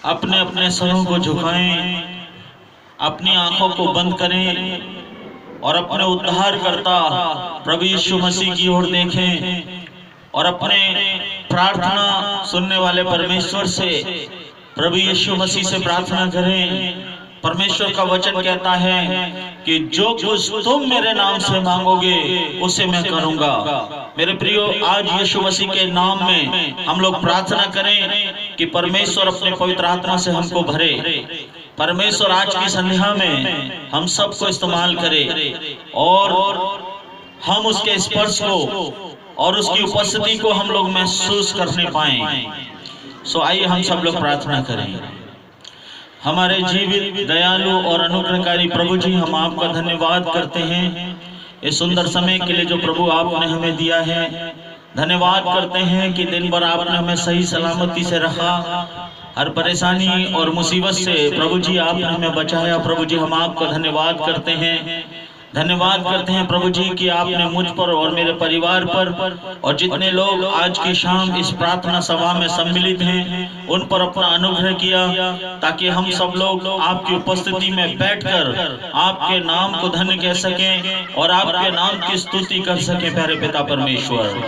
अपने अपने सरों को झुकाएं, अपनी आंखों को बंद करें और अपने उद्धारकर्ता प्रभु यीशु मसीह की ओर देखें और अपने प्रार्थना सुनने वाले परमेश्वर से, प्रभु यीशु मसीह से प्रार्थना करें। परमेश्वर का वचन कहता है कि जो कुछ तुम मेरे नाम से मांगोगे उसे मैं करूंगा। मेरे प्रियो, आज यीशु मसीह के नाम में हम लोग प्रार्थना करें कि परमेश्वर अपने पवित्र आत्मा से हमको भरे। परमेश्वर आज की संध्या में हम सबको इस्तेमाल करे और हम उसके स्पर्श को और उसकी उपस्थिति को हम लोग महसूस करने पाएं। सो आइए हम सब लोग प्रार्थना करें। हमारे जीवित, दयालु और अनुग्रहकारी प्रभु जी, हम आपका धन्यवाद करते हैं इस सुंदर समय के लिए जो प्रभु आपने हमें दिया है। धन्यवाद करते हैं कि दिन भर आपने हमें सही सलामती से रखा, हर परेशानी और मुसीबत से प्रभु जी आपने हमें बचाया। प्रभु जी, हम आपका धन्यवाद करते हैं। धन्यवाद करते हैं प्रभु जी कि आपने मुझ पर और मेरे परिवार पर और जितने लोग आज की शाम इस प्रार्थना सभा में सम्मिलित हैं उन पर अपना अनुग्रह किया, ताकि हम सब लोग आपकी उपस्थिति में बैठकर आपके नाम को धन्य कह सकें और आपके नाम की स्तुति कर सकें। प्यारे पिता परमेश्वर,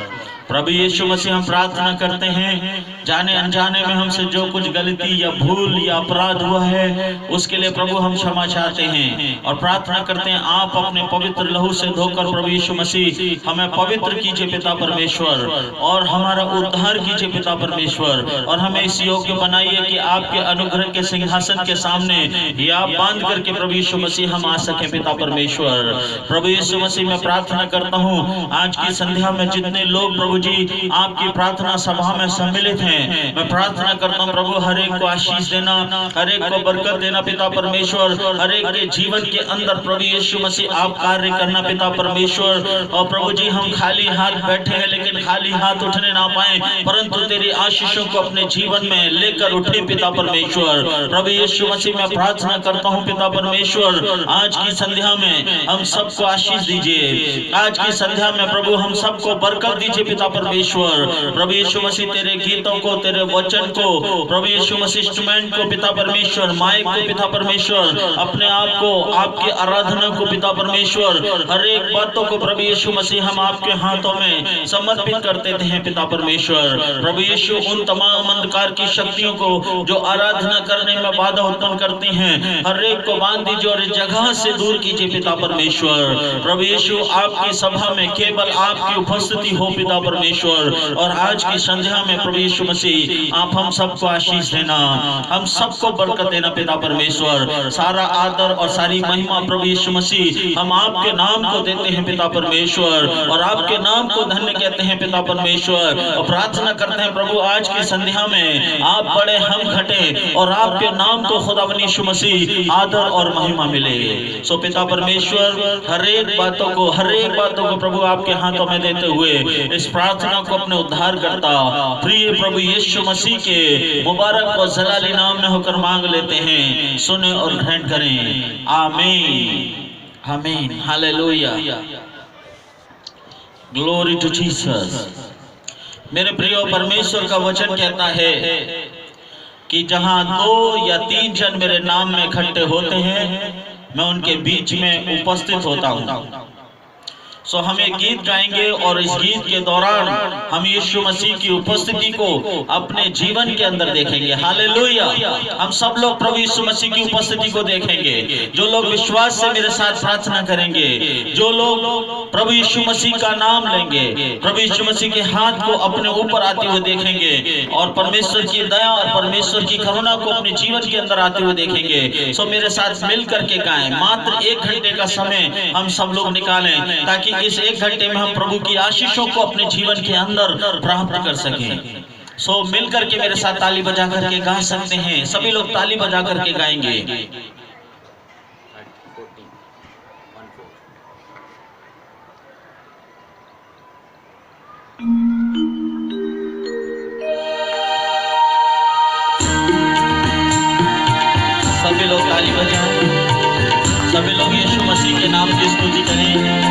प्रभु यीशु मसीह, हम प्रार्थना करते हैं जाने अनजाने में हमसे जो कुछ गलती या भूल या अपराध हुआ है उसके लिए प्रभु हम क्षमा चाहते हैं और प्रार्थना करते हैं आप अपने पवित्र लहू से धोकर प्रभु यीशु मसीह हमें पवित्र कीजिए पिता परमेश्वर, और हमारा उद्धार कीजिए पिता परमेश्वर, और हमें इस योग्य बनाइए कि आपके अनुग्रह के सिंहासन के सामने या बांध करके प्रभु यीशु मसीह हम आ सके पिता परमेश्वर। प्रभु यीशु मसीह, मैं प्रार्थना करता हूँ आज की संध्या में जितने लोग प्रभु जी आपकी प्रार्थना सभा में सम्मिलित हैं, मैं प्रार्थना करता हूँ प्रभु हर एक को आशीष देना, हर एक को बरकत देना पिता परमेश्वर, हर एक के जीवन के अंदर प्रभु यीशु मसीह आप कार्य करना पिता परमेश्वर। और प्रभु जी, हम खाली हाथ बैठे हैं लेकिन खाली हाथ उठने ना पाए, परंतु तेरी आशीषों को अपने जीवन में लेकर उठे पिता परमेश्वर। प्रभु यीशु मसीह, मैं प्रार्थना करता हूँ पिता परमेश्वर आज की संध्या में हम सबको आशीष दीजिए। आज की संध्या में प्रभु हम सबको बरकत दीजिए पिता परमेश्वर। प्रभु यीशु मसीह, तेरे गीतों को, तेरे वचन को, प्रभु यीशु मसीह इंस्ट्रूमेंट को पिता परमेश्वर, माइक को पिता परमेश्वर, अपने आप को, आपकी आराधना को पिता परमेश्वर, हर एक बातों को प्रभु यीशु मसीह हम आपके हाथों में समर्पित कर देते हैं पिता परमेश्वर। प्रभु यीशु, उन तमाम अंधकार की शक्तियों को जो आराधना करने में बाधा उत्पन्न करती हैं, हर एक को बांध दीजिए और इस जगह से दूर कीजिए पिता परमेश्वर। प्रभु यीशु, आपकी सभा में केवल आपकी उपस्थिति हो पिता परमेश्वर, और आज की संध्या में प्रभु यीशु मसीह आप हम सबको आशीष देना, हम सबको बरकत देना पिता परमेश्वर। सारा आदर और सारी महिमा प्रभु यीशु मसीह हम आपके नाम को देते हैं पिता परमेश्वर, और आपके नाम को धन्य कहते हैं पिता परमेश्वर। और प्रार्थना करते हैं प्रभु आज की संध्या में आप बड़े, हम घटे, और आपके नाम को खुदावंद यीशु मसीह आदर और महिमा मिले। सो पिता परमेश्वर, हर एक बातों को प्रभु आपके हाथों में देते हुए इस प्रार्थना को अपने उद्धार करता प्रिय प्रभु यीशु मसीह के मुबारक और जलाली नाम में होकर मांग लेते हैं। सुने और ग्रहण करें। आमीन, आमीन, हालेलुया, ग्लोरी टू जीसस। मेरे प्रियो, परमेश्वर का वचन कहता है कि जहां 2 या 3 जन मेरे नाम में इकट्ठे होते हैं मैं उनके बीच में उपस्थित होता हूं। सो हम एक गीत गाएंगे और इस गीत के दौरान हम यीशु मसीह की उपस्थिति को अपने जीवन के अंदर देखेंगे। हालेलुया, हम सब लोग प्रभु यीशु मसीह की उपस्थिति को देखेंगे। जो लोग विश्वास से मेरे साथ प्रार्थना करेंगे, जो लोग प्रभु यीशु मसीह का नाम लेंगे, प्रभु यीशु मसीह के हाथ को अपने ऊपर आते हुए देखेंगे और परमेश्वर की दया और परमेश्वर की करुणा को अपने जीवन के अंदर आते हुए देखेंगे। सो मेरे साथ मिल करके गाएं। मात्र 1 घंटे का समय हम सब लोग निकालें ताकि इस 1 घंटे में हम प्रभु की आशीषों को अपने जीवन के अंदर प्राप्त कर सकें। सो मिल करके मेरे साथ ताली बजा करके गा सकते हैं। सभी लोग ताली बजा करके गाएंगे। सभी लोग ताली बजाएं, सभी लोग यीशु मसीह के नाम की स्तुति करें।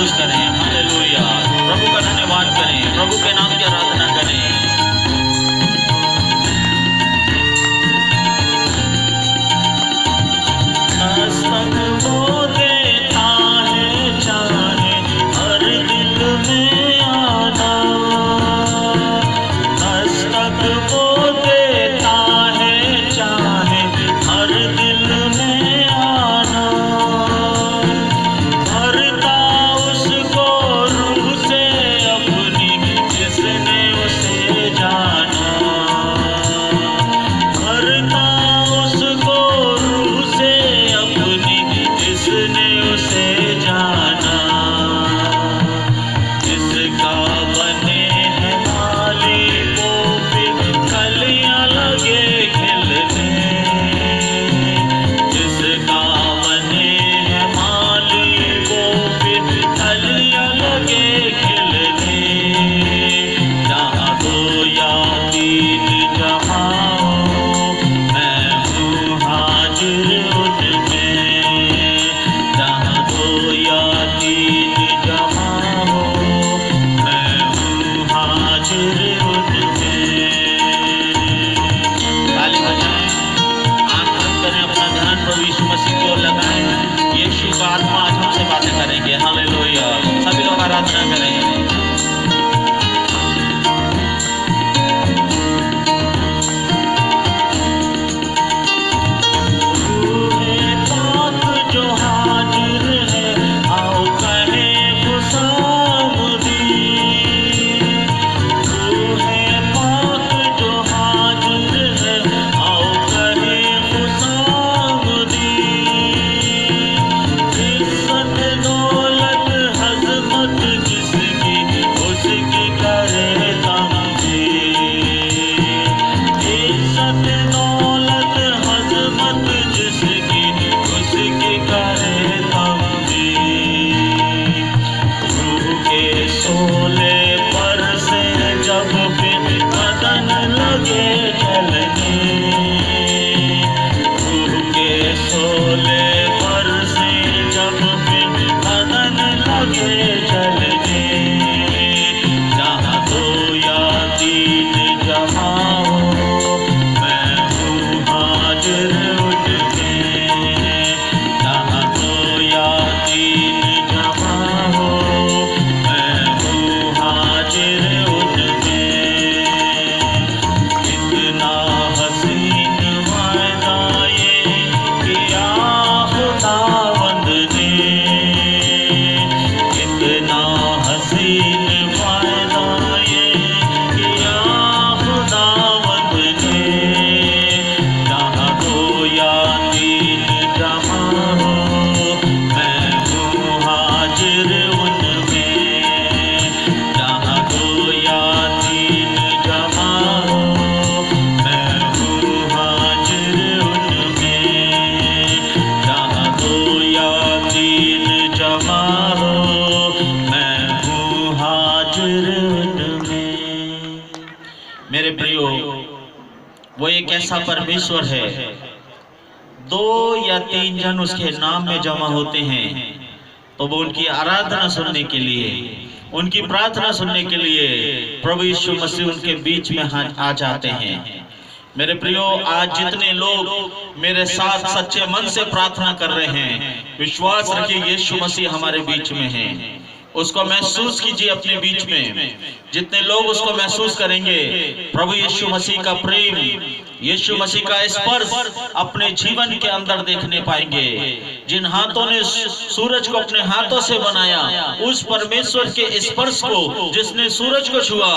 महसूस करें। हालेलुया, प्रभु का धन्यवाद करें, प्रभु के नाम की आराधना करें। मस्तक वो देता है चाहे हर दिल में आना, मस्तक वो देता है चाहे हर दिल में आना, भरता उसको रूह से अपनी जिसने उसे जाना, भरता उसको रूह से अपनी जिसने उसे जाना, जिसका बने हैं माली वो फिर कलियां लगे खिलने, जिसका बने हैं माली वो फिर कलियां लगे खिलने, जहाँ दो या तीन जमा हो मैं हूँ हाजिर उनमें, जहाँ दो या तीन जमा हो मैं हूँ हाजिर उनमें। ताली बजाएं, आंख बंद करें, अपना ध्यान प्रभु यीशु मसीह की ओर लगाएं। यीशु का आत्मा आज हमसे बातें करेंगे। हालेलुया, सभी लोग आराधना करें। रूहे पाक जो हाजिर है आओ कहे खुशामदी, रूहे पाक जो हाजिर है आओ कहे खुशामदी, इज्जत दौलत हज़मत जिसकी उसकी करे तमजीद, इज्जत दौलत हज़मत जिसकी उसकी करे तमजीद, रूह के सोले पर से जब फिर बदन लगे जलने, रूह के सोले पर से जब फिर बदन लगे जलने, जहाँ दो या तीन जमा हो मैं हूँ हाजिर उनमें, जहाँ दो या तीन जमा हो मैं हूँ हाजिर उनमें। कितना हसीन वायदा ये किया खुदावंद ने, कितना हसीन वायदा ये किया खुदावंद ने, जहाँ दो या तीन जमा हो मैं हूँ हाजिर उनमें, जहाँ दो या तीन जमा हो मैं हूँ हाजिर उनमें, जहाँ दो या तीन जमा हो मैं हूँ हाजिर उनमें। मेरे प्रियो, वो एक ऐसा परमेश्वर है, दो या तीन जन उसके नाम में जमा होते हैं तो वो उनकी आराधना सुनने के लिए, उनकी प्रार्थना सुनने के लिए प्रभु यीशु मसीह उनके बीच में आ जाते हैं। मेरे प्रियो, आज जितने लोग मेरे साथ सच्चे मन से प्रार्थना कर रहे हैं, विश्वास रखिए यीशु मसीह हमारे बीच में है। उसको महसूस कीजिए अपने बीच में। जितने लोग उसको महसूस करेंगे, प्रभु यीशु मसीह का प्रेम, यीशु मसीह का स्पर्श अपने जीवन के अंदर देखने पाएंगे। जिन हाथों ने सूरज को अपने हाथों से बनाया, उस परमेश्वर के स्पर्श को, जिसने सूरज को छुआ,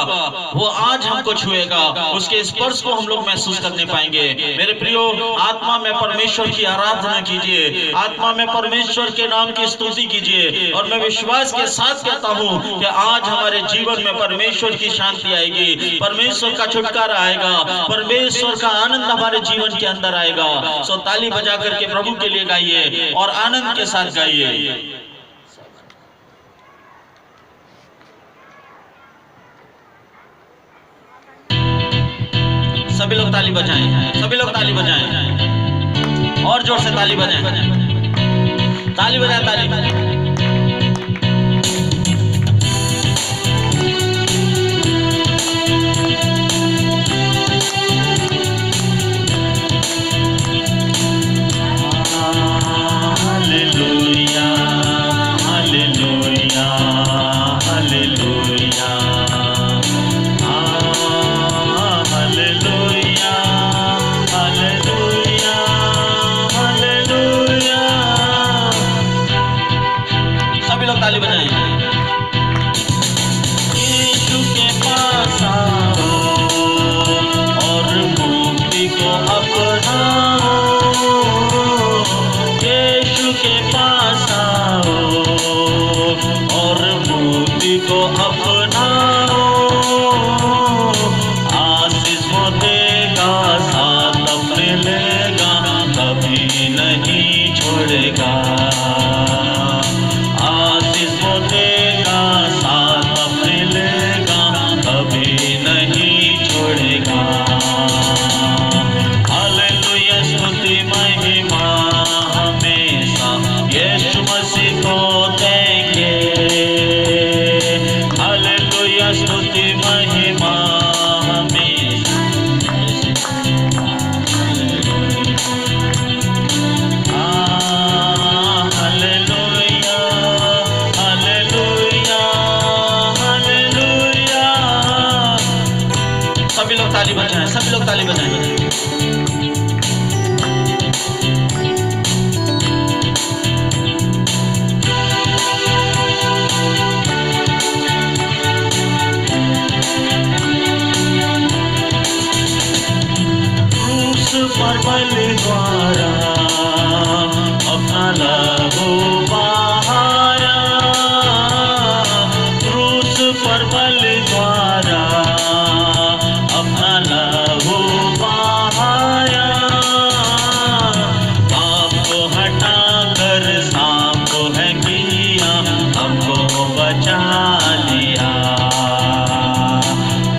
वो आज हमको छुएगा। उसके स्पर्श को हम लोग महसूस करने पाएंगे। मेरे प्रियो, आत्मा में परमेश्वर की आराधना कीजिए, आत्मा में परमेश्वर के नाम की स्तुति कीजिए। और मैं विश्वास के साथ कहता हूँ कि आज हमारे जीवन में परमेश्वर की शांति आएगी, परमेश्वर का छुटकारा आएगा, परमेश्वर का आनंद हमारे जीवन के अंदर आएगा। सो ताली बजा करके प्रभु के लिए गाइए और आनंद के साथ गाइए। सभी लोग ताली बजाएं, सभी लोग ताली बजाएं, और जोर से ताली बजाएं, ताली बजाएं, ताली। मसीह को अपनाओ, आशीष वो देगा, साथ अपने लेगा, कभी नहीं छोड़ेगा। आशीष वो देगा, साथ अपने लेगा, कभी नहीं छोड़ेगा। हालेलुया, स्तुति महिमा हमेशा यीशु मसीह को देंगे। हालेलुया, स्तुति महिमा हमेशा। Hallelujah, hallelujah, hallelujah. सभी लोग ताली बजाएं, सभी लोग ताली बजाएं। पर बलि द्वारा अपना लहू बहाया, क्रूस पर बलि द्वारा अपना लहू बहाया। पाप को हटा कर सांप है किया, हमको बचा लिया।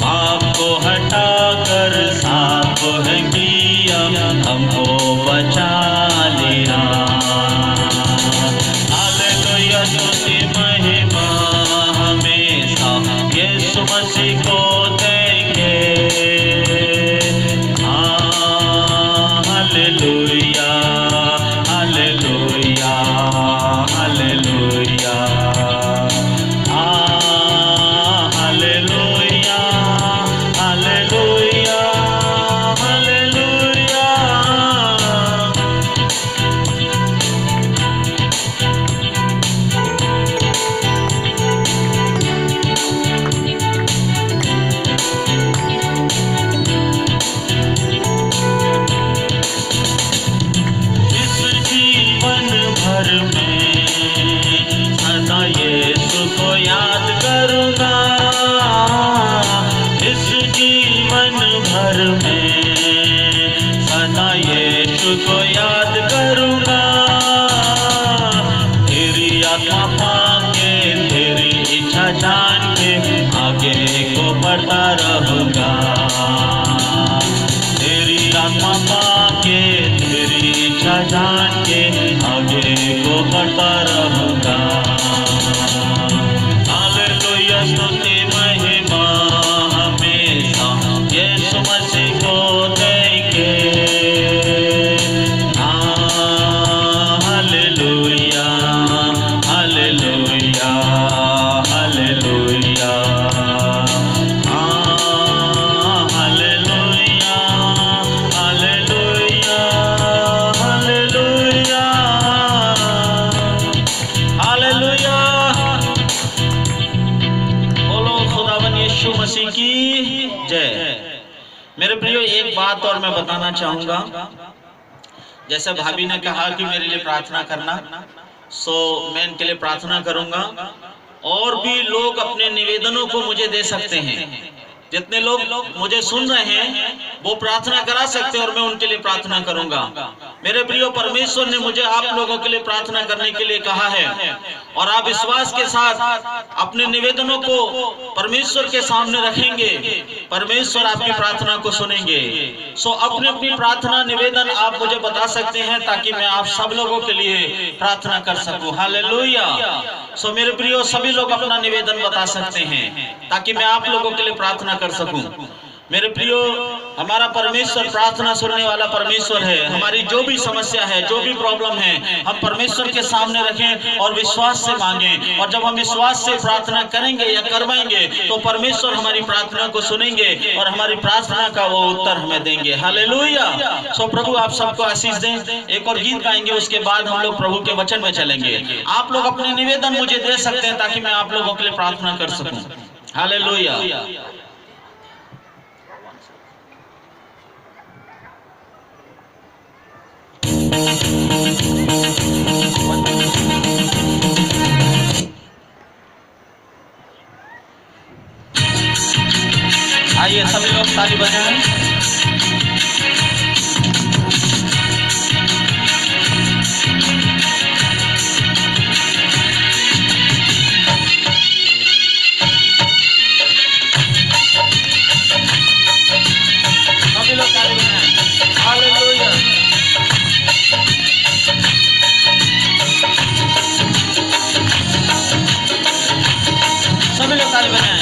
पाप को हटा कर सांप है किया, हमको बचा लिया। हालेलुया, स्तुति महिमा हमेशा यीशु मसीह को देंगे। Hallelujah, hallelujah, hallelujah, hallelujah, hallelujah, hallelujah. इस जीवन भर में सदा यीशु को याद करूंगा। इस जीवन भर में सदा यीशु को याद करूंगा। तेरी आत्मा पाके, तेरी इच्छा जान के आगे को बढ़ता रहूंगा। तेरी आत्मा पाके, तेरी इच्छा जान के आगे को बढ़ता रहूंगा। हालेलुया, स्तुति महिमा हमेशा यीशु मसीह को देंगे। Hallelujah, hallelujah, hallelujah, hallelujah, hallelujah, hallelujah, hallelujah. बोलो खुदावन यीशु मसीह की जय। मेरे प्रियो, एक बात और मैं बताना चाहूंगा। जैसे भाभी ने कहा कि मेरे लिए प्रार्थना करना, सो मैं इनके लिए प्रार्थना करूंगा। और भी लोग अपने निवेदनों को मुझे दे सकते हैं। जितने लोग मुझे सुन रहे हैं वो प्रार्थना करा सकते हैं और मैं उनके लिए प्रार्थना करूंगा। मेरे प्रियो, परमेश्वर ने मुझे आप लोगों के लिए प्रार्थना करने के लिए कहा है और आप विश्वास के साथ अपने निवेदनों को परमेश्वर के सामने रखेंगे, परमेश्वर आपकी प्रार्थना को सुनेंगे। सो अपनी अपनी प्रार्थना निवेदन आप मुझे बता सकते हैं ताकि मैं आप सब लोगों के लिए प्रार्थना कर सकूं। हालेलुया। सो मेरे प्रियो, सभी लोग अपना निवेदन बता सकते हैं ताकि मैं आप लोगों के लिए प्रार्थना कर सकूं। मेरे प्रियो, हमारा परमेश्वर प्रार्थना सुनने वाला परमेश्वर है। हमारी जो भी समस्या है, जो भी प्रॉब्लम है, हम परमेश्वर के सामने रखें और विश्वास से मांगें। और जब हम विश्वास से प्रार्थना करेंगे या करवाएंगे तो परमेश्वर हमारी प्रार्थना को सुनेंगे और हमारी प्रार्थना का वो उत्तर हमें देंगे। हालेलुया। सो प्रभु आप सबको आशीष दें। एक और गीत गाएंगे, उसके बाद हम लोग प्रभु के वचन में चलेंगे। आप लोग अपने निवेदन मुझे दे सकते हैं ताकि मैं आप लोगों के लिए प्रार्थना कर सकूं। हालेलुया। आइए सभी लोग ताली बजाएं। सभी लोग ताली बजाएं। हालेलुया। सभी लोग ताली बजाएं।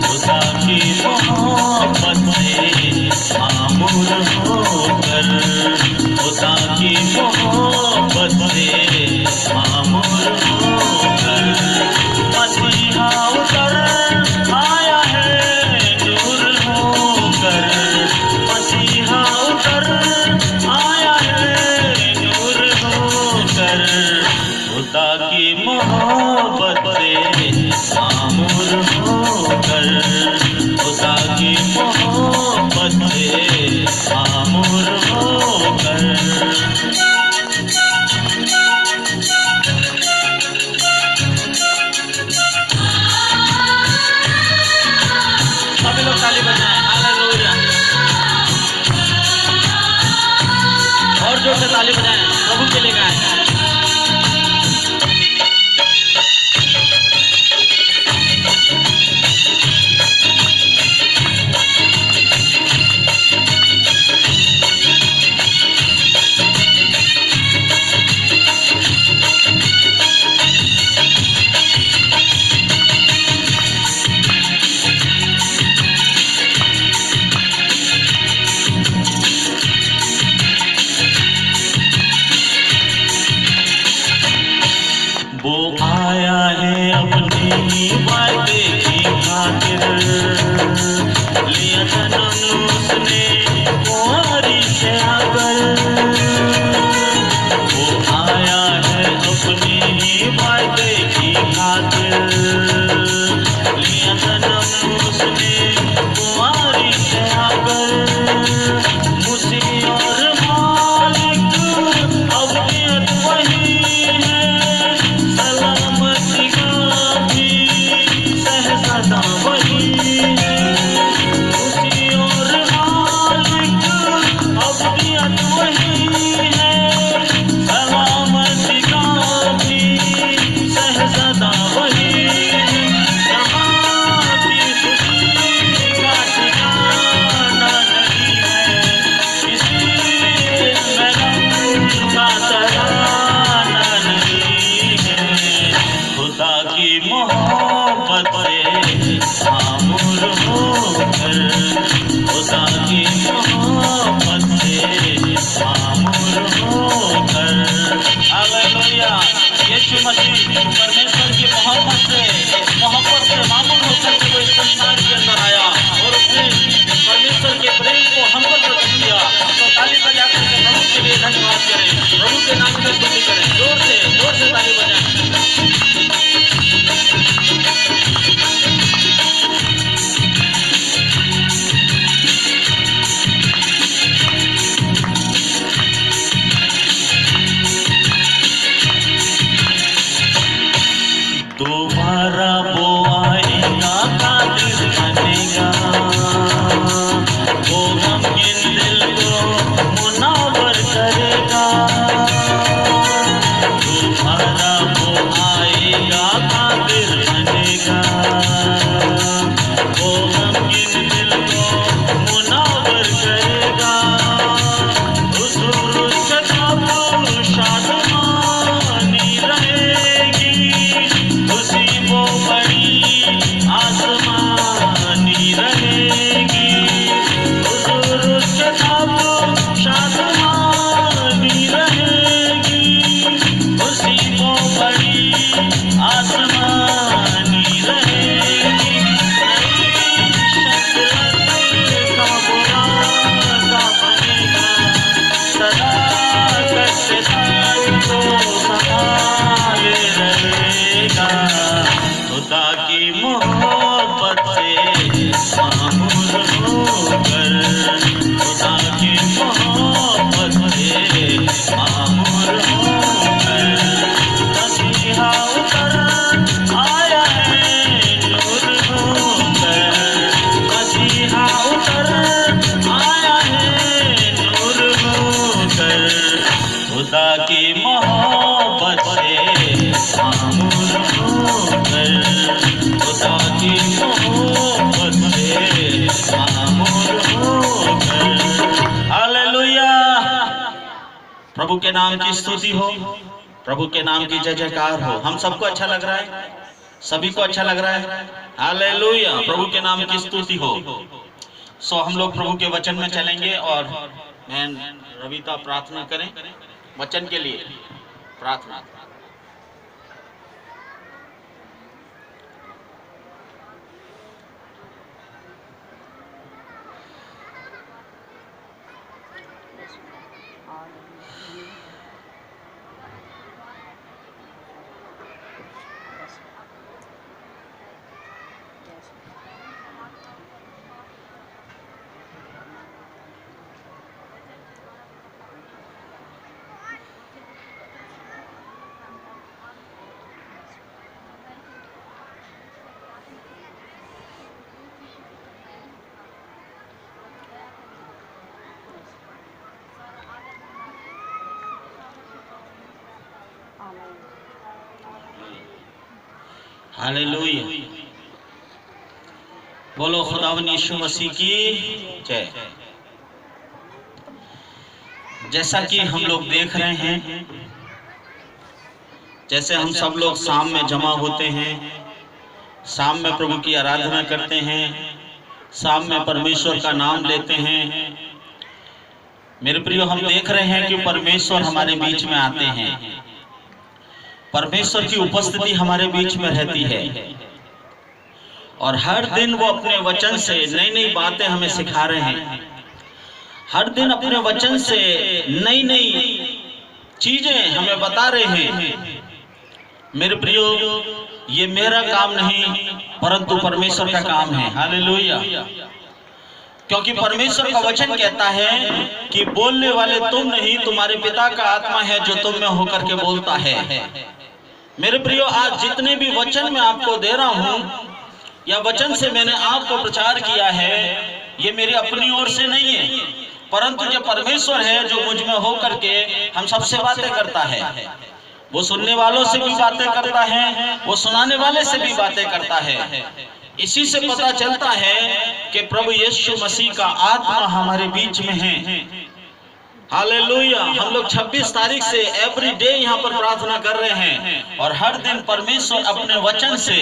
खुदा की मोहब्बत से मामूर होकर, खुदा की मोहब्बत से मामूर होकर मसीहा उतर आया है नूर होकर, मसीहा उतर आया है नूर होकर, खुदा की मोहब्बत से मामूर होकर, खुदा की मोहब्बत से मामूर होकर। सभी लोग ताली बजाएं। हालेलुया। और जोर से ताली बजाएं, प्रभु के लिए गाएं। वो आया है अपने ही वादे की खातिर, लिया जन्म उसने कुंवारी से आकर, वो आया है अपने ही वादे की खातिर, लिया जन्म उसने कुंवारी से आकर, मुझे और मालिक अवनियत वही है, सलामती का भी सहज़ादा वही है, उसी और मालिक अवनियत वही है, सलामती का खुदा की मोहब्बत से मामूर होकर, खुदा की मोहब्बत से मामूर होकर। हालेलुया। प्रभु के नाम की स्तुति हो, प्रभु के नाम की जय जयकार हो। हम सबको अच्छा लग रहा है, सभी को अच्छा लग रहा है। हालेलुया। प्रभु के नाम की स्तुति हो। सो हम लोग प्रभु के वचन में चलेंगे और मैं रविता प्रार्थना करें वचन के लिए। प्रार्थना। हालेलुया। बोलो खुदावंद यीशु मसीह की जय। जैसा कि हम लोग देख रहे हैं, जैसे हम सब लोग शाम में जमा होते हैं, शाम में प्रभु की आराधना करते हैं, शाम में परमेश्वर का नाम लेते हैं। मेरे प्रियो, हम देख रहे हैं कि परमेश्वर हमारे बीच में आते हैं, परमेश्वर की उपस्थिति हमारे बीच में रहती है और हर दिन वो अपने वचन से नई नई बातें हमें सिखा रहे हैं। हर दिन अपने वचन से नई नई चीजें हमें बता रहे हैं। मेरे प्रियो, ये मेरा काम नहीं परंतु परमेश्वर का काम है। हालेलुया। क्योंकि परमेश्वर का वचन कहता है कि बोलने वाले तुम नहीं, तुम्हारे पिता का आत्मा है जो तुम में होकर के बोलता है। मेरे प्रियो, आज जितने भी वचन मैं आपको दे रहा हूं या वचन से मैंने आपको प्रचार किया है, ये मेरी अपनी ओर से नहीं है परंतु जो परमेश्वर है जो मुझ में होकर के हम सबसे बातें करता है। वो सुनने वालों से भी बातें करता है, वो सुनाने वाले से भी बातें करता है। इसी से पता चलता है कि प्रभु यीशु मसीह का आत्मा हमारे बीच में है। हालेलुया। हम लोग 26 तारीख से एवरी डे यहाँ पर प्रार्थना कर रहे हैं और हर दिन परमेश्वर अपने वचन से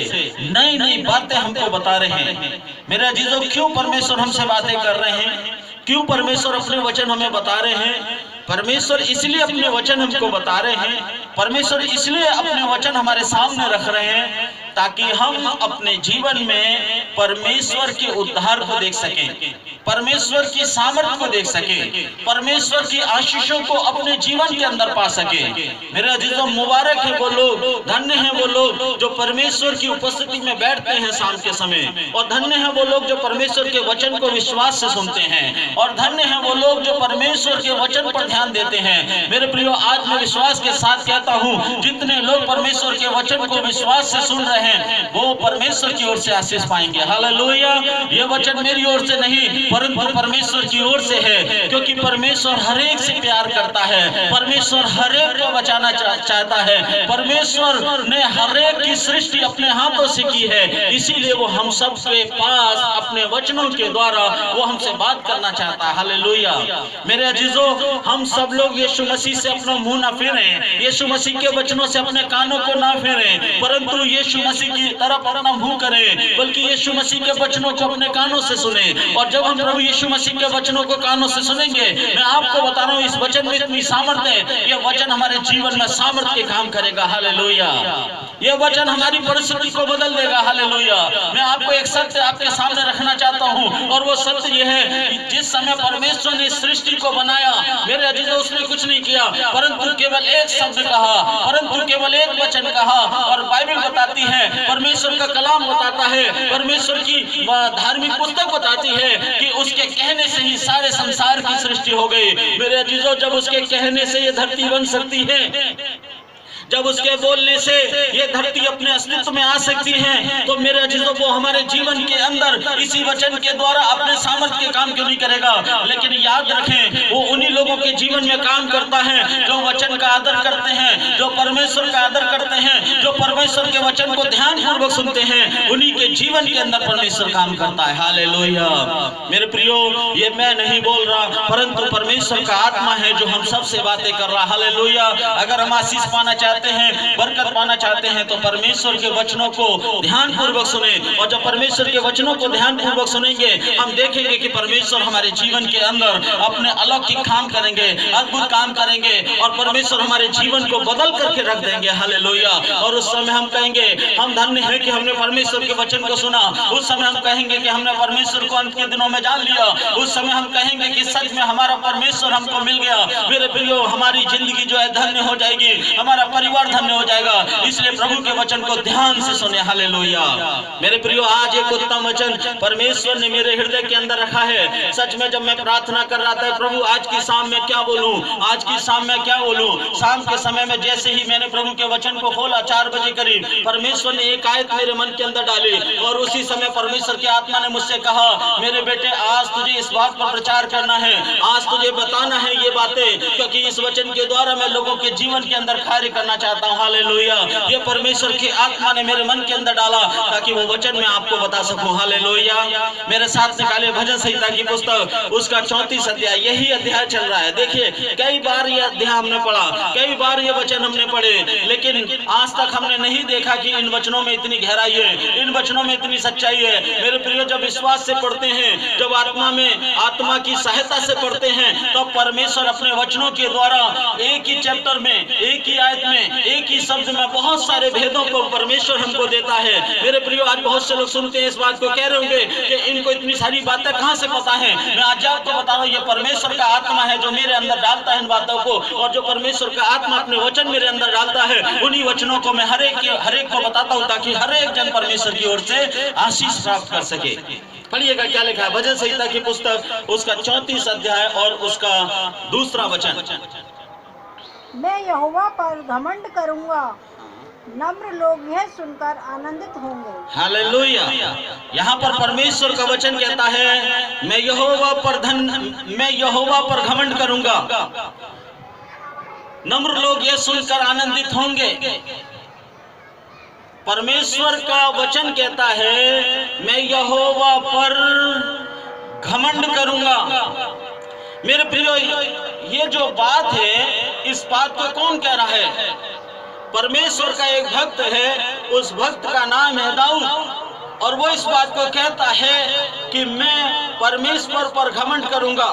नई नई बातें हमको बता रहे हैं। मेरे अजीजों, क्यों परमेश्वर हमसे बातें कर रहे हैं? क्यों परमेश्वर अपने वचन हमें बता रहे हैं? परमेश्वर इसलिए अपने वचन हमको बता रहे हैं, परमेश्वर इसलिए अपने वचन हमारे सामने रख रहे हैं ताकि हम अपने जीवन में परमेश्वर के उद्धार को देख सकें, परमेश्वर की सामर्थ को देख सकें, परमेश्वर की आशीषों को अपने जीवन के अंदर पा सकें। मेरे अजीजों, मुबारक है वो लोग, धन्य है वो लोग जो परमेश्वर की उपस्थिति में बैठते हैं शाम के समय, और धन्य है वो लोग जो परमेश्वर के वचन को विश्वास से सुनते हैं, और धन्य है वो लोग जो परमेश्वर के वचन पर ध्यान देते हैं। मेरे प्रियो, आज मैं विश्वास के साथ कहता हूँ, जितने लोग परमेश्वर के वचन को विश्वास से सुन रहे हैं वो परमेश्वर की ओर से आशीष पाएंगे। हालेलुया। ये वचन मेरी ओर से नहीं परंतु परमेश्वर की ओर से है, क्योंकि परमेश्वर हर एक से प्यार करता है, परमेश्वर हर एक को बचाना चाहता है, परमेश्वर ने हर एक की सृष्टि अपने हाथों से की है, इसीलिए वो हम सब के पास अपने वचनों के द्वारा वो हमसे बात करना चाहता है। हालेलुया। मेरे अजीजों, हम सब लोग यीशु मसीह से अपना मुंह ना फेरें, यीशु मसीह के वचनों से अपने कानों को ना फेरें, परंतु यीशु मसीह की तरफ अपना मुंह करें, बल्कि यीशु मसीह के वचनों को अपने कानों से सुने। और जब हम प्रभु यीशु मसीह के वचनों को कानों से सुनेंगे, मैं आपको बता रहा हूँ, इस वचन में इतनी सामर्थ्य है, यह वचन हमारे जीवन में सामर्थ्य के काम करेगा। हालेलुया। यह वचन हमारी परिस्थिति को बदल देगा। हालेलुया। मैं आपको एक सत्य आपके सामने रखना चाहता हूँ, और वो सत्य यह है कि जिस समय परमेश्वर ने सृष्टि को बनाया, मेरे अजीजों, उसने कुछ नहीं किया परंतु केवल एक शब्द कहा, परंतु केवल एक वचन कहा, और बाइबल बताती है, परमेश्वर का कलाम बताता है, परमेश्वर की धार्मिक पुस्तक बताती है कि उसके कहने से ही सारे संसार की सृष्टि हो गई। मेरे अजीजों, जब उसके कहने से ये धरती बन सकती है, जब उसके बोलने से ये धरती अपने अस्तित्व में आ सकती है, तो मेरे अजीजों को हमारे जीवन के अंदर इसी वचन के द्वारा अपने सामर्थ्य के काम क्यों नहीं करेगा। लेकिन याद रखें, वो उन्हीं लोगों के जीवन में काम करता है जो वचन का आदर करते हैं, जो परमेश्वर का आदर करते हैं, जो परमेश्वर के वचन को ध्यान पूर्वक सुनते हैं, उन्हीं के जीवन के अंदर परमेश्वर काम करता है। हालेलुया। मेरे प्रियो, ये मैं नहीं बोल रहा, परंतु परमेश्वर का आत्मा है जो हम सबसे बातें कर रहा। हालेलुया। अगर हम आशीष पाना चाहते हैं, बरकत पाना चाहते हैं, तो परमेश्वर के वचनों को ध्यान पूर्वक सुने। और जब परमेश्वर के वचनों को ध्यान पूर्वक सुनेंगे, हम देखेंगे कि परमेश्वर हमारे जीवन के अंदर अपने अलौकिक काम करेंगे, अद्भुत काम करेंगे, और परमेश्वर हमारे जीवन को बदल करके रख देंगे। हालेलुया। और उस समय हम कहेंगे, हम धन्य हैं कि हमने परमेश्वर के वचन को सुना। उस समय हम कहेंगे कि हमने परमेश्वर को अंत के दिनों में जान लिया। उस समय हम कहेंगे कि सच में हमारा परमेश्वर हमको मिल गया। मेरे प्रियो, हमारी जिंदगी जो है धन्य हो जाएगी, हमारा परिवार धन्य हो जाएगा। इसलिए प्रभु के वचन को ध्यान से सुने। हालेलुया। मेरे प्रियो, आज एक उत्तम वचन परमेश्वर ने मेरे हृदय के अंदर रखा है। सच में जब मैं प्रार्थना कर रहा था, प्रभु आज की शाम में क्या बोलूं, आज की शाम में क्या बोलूं, शाम के समय में जैसे ही मैंने प्रभु के वचन को खोला, 4 बजे करीब परमेश्वर ने एक आयत मेरे मन के अंदर डाली, और उसी समय परमेश्वर की आत्मा ने मुझसे कहा, मेरे बेटे, आज तुझे इस बात पर प्रचार करना है, आज तुझे बताना है ये बातें, क्योंकि इस वचन के द्वारा मैं लोगों के जीवन के अंदर कार्य करना चाहता हूँ। हालेलुया। ये परमेश्वर की आत्मा ने मेरे मन के अंदर डाला ताकि वो वचन मैं आपको बता सकूं। हालेलुया। मेरे साथ निकाले भजन संहिता की पुस्तक, उसका 34 अध्याय, यही अध्याय चल रहा है। देखिए, कई बार ये अध्याय हमने पढ़ा, कई बार ये वचन हमने पढ़े, लेकिन आज तक हमने नहीं देखा कि इन वचनों में इतनी गहराई है, इन वचनों में इतनी सच्चाई है। मेरे प्रियो, जब विश्वास से पढ़ते हैं, जब आत्मा की सहायता से पढ़ते हैं, तो परमेश्वर अपने वचनों के द्वारा एक ही चैप्टर में, एक ही आयत में, एक ही शब्द में बहुत सारे भेदों को परमेश्वर हमको देता है। मेरे प्रियो, आज बहुत से लोग सुनते हैं, इस बात को कह रहे होंगे कि इनको इतनी सारी बातें कहां से पता है। मैं आज आपको बता रहा हूं, ये परमेश्वर का आत्मा है जो मेरे अंदर डालता है इन बातों को, और जो परमेश्वर का आत्मा अपने वचन मेरे अंदर डालता है, उन्हीं वचनों को मैं हर एक को बताता हूं, ताकि हर एक जन परमेश्वर की ओर से आशीष प्राप्त कर सके। पढ़िएगा क्या लिखा है, भजन संहिता की पुस्तक, उसका 34 अध्याय और उसका 2 वचन। मैं यहोवा पर घमंड करूंगा, नम्र लोग यह सुनकर आनंदित होंगे। हालेलुया। यहाँ पर परमेश्वर का वचन कहता है, मैं यहोवा पर घमंड करूंगा, नम्र लोग यह सुनकर आनंदित होंगे। परमेश्वर का वचन कहता है, मैं यहोवा पर घमंड करूंगा। मेरे प्रियो, ये जो बात है, इस बात को कौन कह रहा है? परमेश्वर का एक भक्त है, उस भक्त का नाम है दाऊद, और वो इस बात को कहता है कि मैं परमेश्वर पर घमंड करूंगा।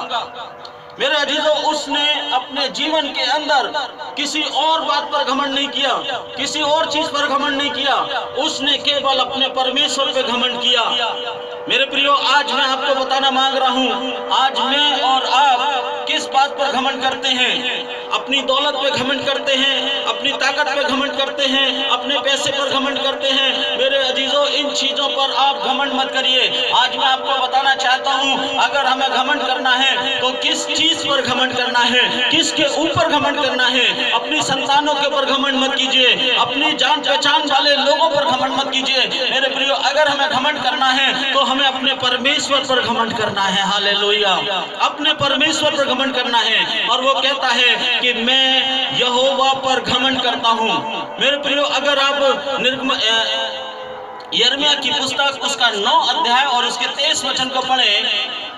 मेरे अजीजों, उसने अपने जीवन के अंदर किसी और बात पर घमंड नहीं किया, किसी और चीज पर घमंड नहीं किया, उसने केवल अपने परमेश्वर पे घमंड किया। मेरे प्रियो, आज मैं आपको बताना मांग रहा हूँ, आज मैं और आप किस बात पर घमंड करते हैं? अपनी दौलत पे घमंड करते हैं, अपनी ताकत पे घमंड करते हैं, अपने पैसे पर घमंड करते हैं। मेरे अजीजों, इन चीजों पर आप घमंड मत करिए। आज मैं आपको बताना चाहता हूँ, अगर हमें घमंड करना है तो किस चीज पर घमंड करना है, किसके ऊपर घमंड करना है। अपनी संतानों के ऊपर घमंड मत कीजिए, अपनी जान पहचान वाले लोगों पर घमंड मत कीजिए। मेरे प्रियो, अगर हमें घमंड करना है तो हमें अपने परमेश्वर पर घमंड करना है। हालेलुया। अपने परमेश्वर पर घमंड करना है, और वो कहता है कि मैं यहोवा पर घमंड करता हूं। मेरे प्रियो, अगर आप यिर्मयाह की पुस्तक, उसका 9 अध्याय और उसके 23 वचन को पढ़ें,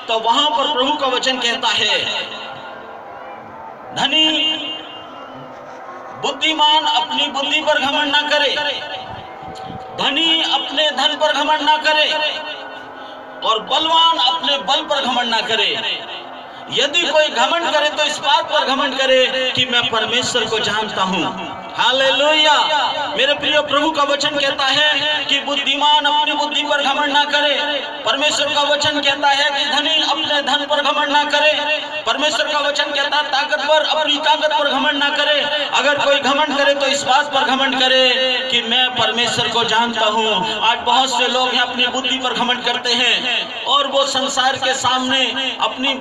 तो वहां पर प्रभु का वचन कहता है, धनी बुद्धिमान अपनी बुद्धि पर घमंड ना करे, धनी अपने धन पर घमंड ना करे, और बलवान अपने बल पर घमंड ना करे। यदि कोई घमंड करे तो इस बात पर घमंड करे कि मैं परमेश्वर को जानता हूं। हालेलुया। मेरे प्रिय, प्रभु का वचन कहता है कि बुद्धिमान अपनी बुद्धि पर घमंड ना करे। परमेश्वर का वचन कहता है कि धनी अपने धन पर घमंड ना करे। परमेश्वर का वचन कहता है ताकतवर अपनी ताकत पर घमंड ना करे। अगर कोई घमंड करे तो इस बात पर घमंड करे कि मैं परमेश्वर को जानता हूँ। आज बहुत से लोग हैं अपनी बुद्धि पर घमंड करते हैं, और वो संसार के सामने अपनी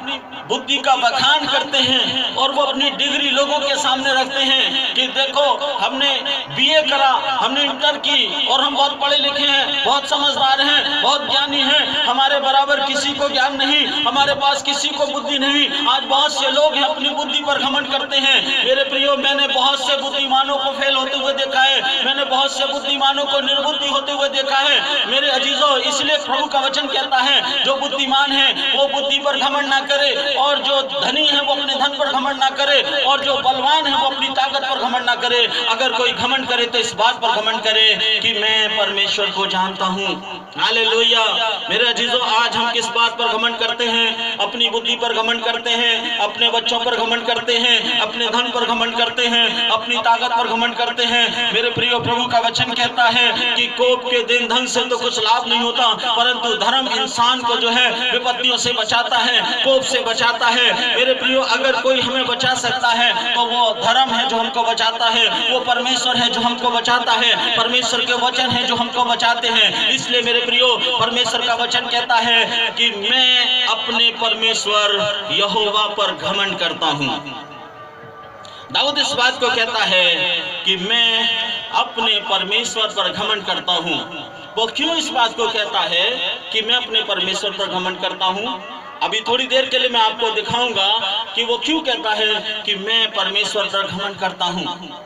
बुद्धि का बखान करते हैं, और वो अपनी डिग्री लोगों के सामने रखते हैं कि देखो हमने बीए करा, हमने इंटर की और हम बहुत पढ़े लिखे हैं, बहुत समझदार हैं, बहुत ज्ञानी हैं, हमारे बराबर किसी को ज्ञान नहीं, हमारे पास किसी को बुद्धि नहीं। आज बहुत से लोग हैं अपनी बुद्धि पर घमंड करते हैं। मेरे प्रियो, मैंने बहुत से बुद्धिमानों को फेल होते हुए देखा है, मैंने बहुत से बुद्धिमानों को निर्बुद्धि होते हुए देखा है मेरे अजीजों। इसलिए प्रभु का वचन कहता है, जो बुद्धिमान है वो बुद्धि पर घमंड ना करे, और जो धनी है वो अपने धन पर घमंड ना करे, और जो बलवान है वो अपनी ताकत पर घमंड ना करे। अगर कोई घमंड करे तो इस बात पर घमंड करे कि मैं परमेश्वर को जानता हूँ। हालेलुया। मेरे अजीजों, आज हम किस बात पर घमंड करते हैं? अपनी बुद्धि पर घमंड करते हैं, अपने बच्चों पर घमंड करते हैं, अपने धन पर घमंड करते हैं, अपनी ताकत पर घमंड करते हैं। मेरे प्रियो, प्रभु का वचन कहता है कि कोप के दिन धन से तो कुछ लाभ नहीं होता, परंतु धर्म इंसान को जो है विपत्तियों से बचाता है, कोप से बचाता है। मेरे प्रियो, अगर कोई हमें बचा सकता है तो वो धर्म है जो हमको बचाता है, वो परमेश्वर है जो हमको बचाता है, परमेश्वर के वचन है जो हमको बचाते हैं। इसलिए मेरे प्रियो, परमेश्वर का वचन कहता है कि मैं अपने परमेश्वर यहोवा पर घमंड करता हूं। दाऊद इस बात को कहता है कि मैं अपने परमेश्वर पर घमंड करता हूं। वो क्यों इस बात को कहता है कि मैं अपने परमेश्वर पर घमंड करता हूं? अभी थोड़ी देर के लिए मैं आपको दिखाऊंगा कि वो क्यों कहता है कि मैं परमेश्वर पर घमंड करता हूं।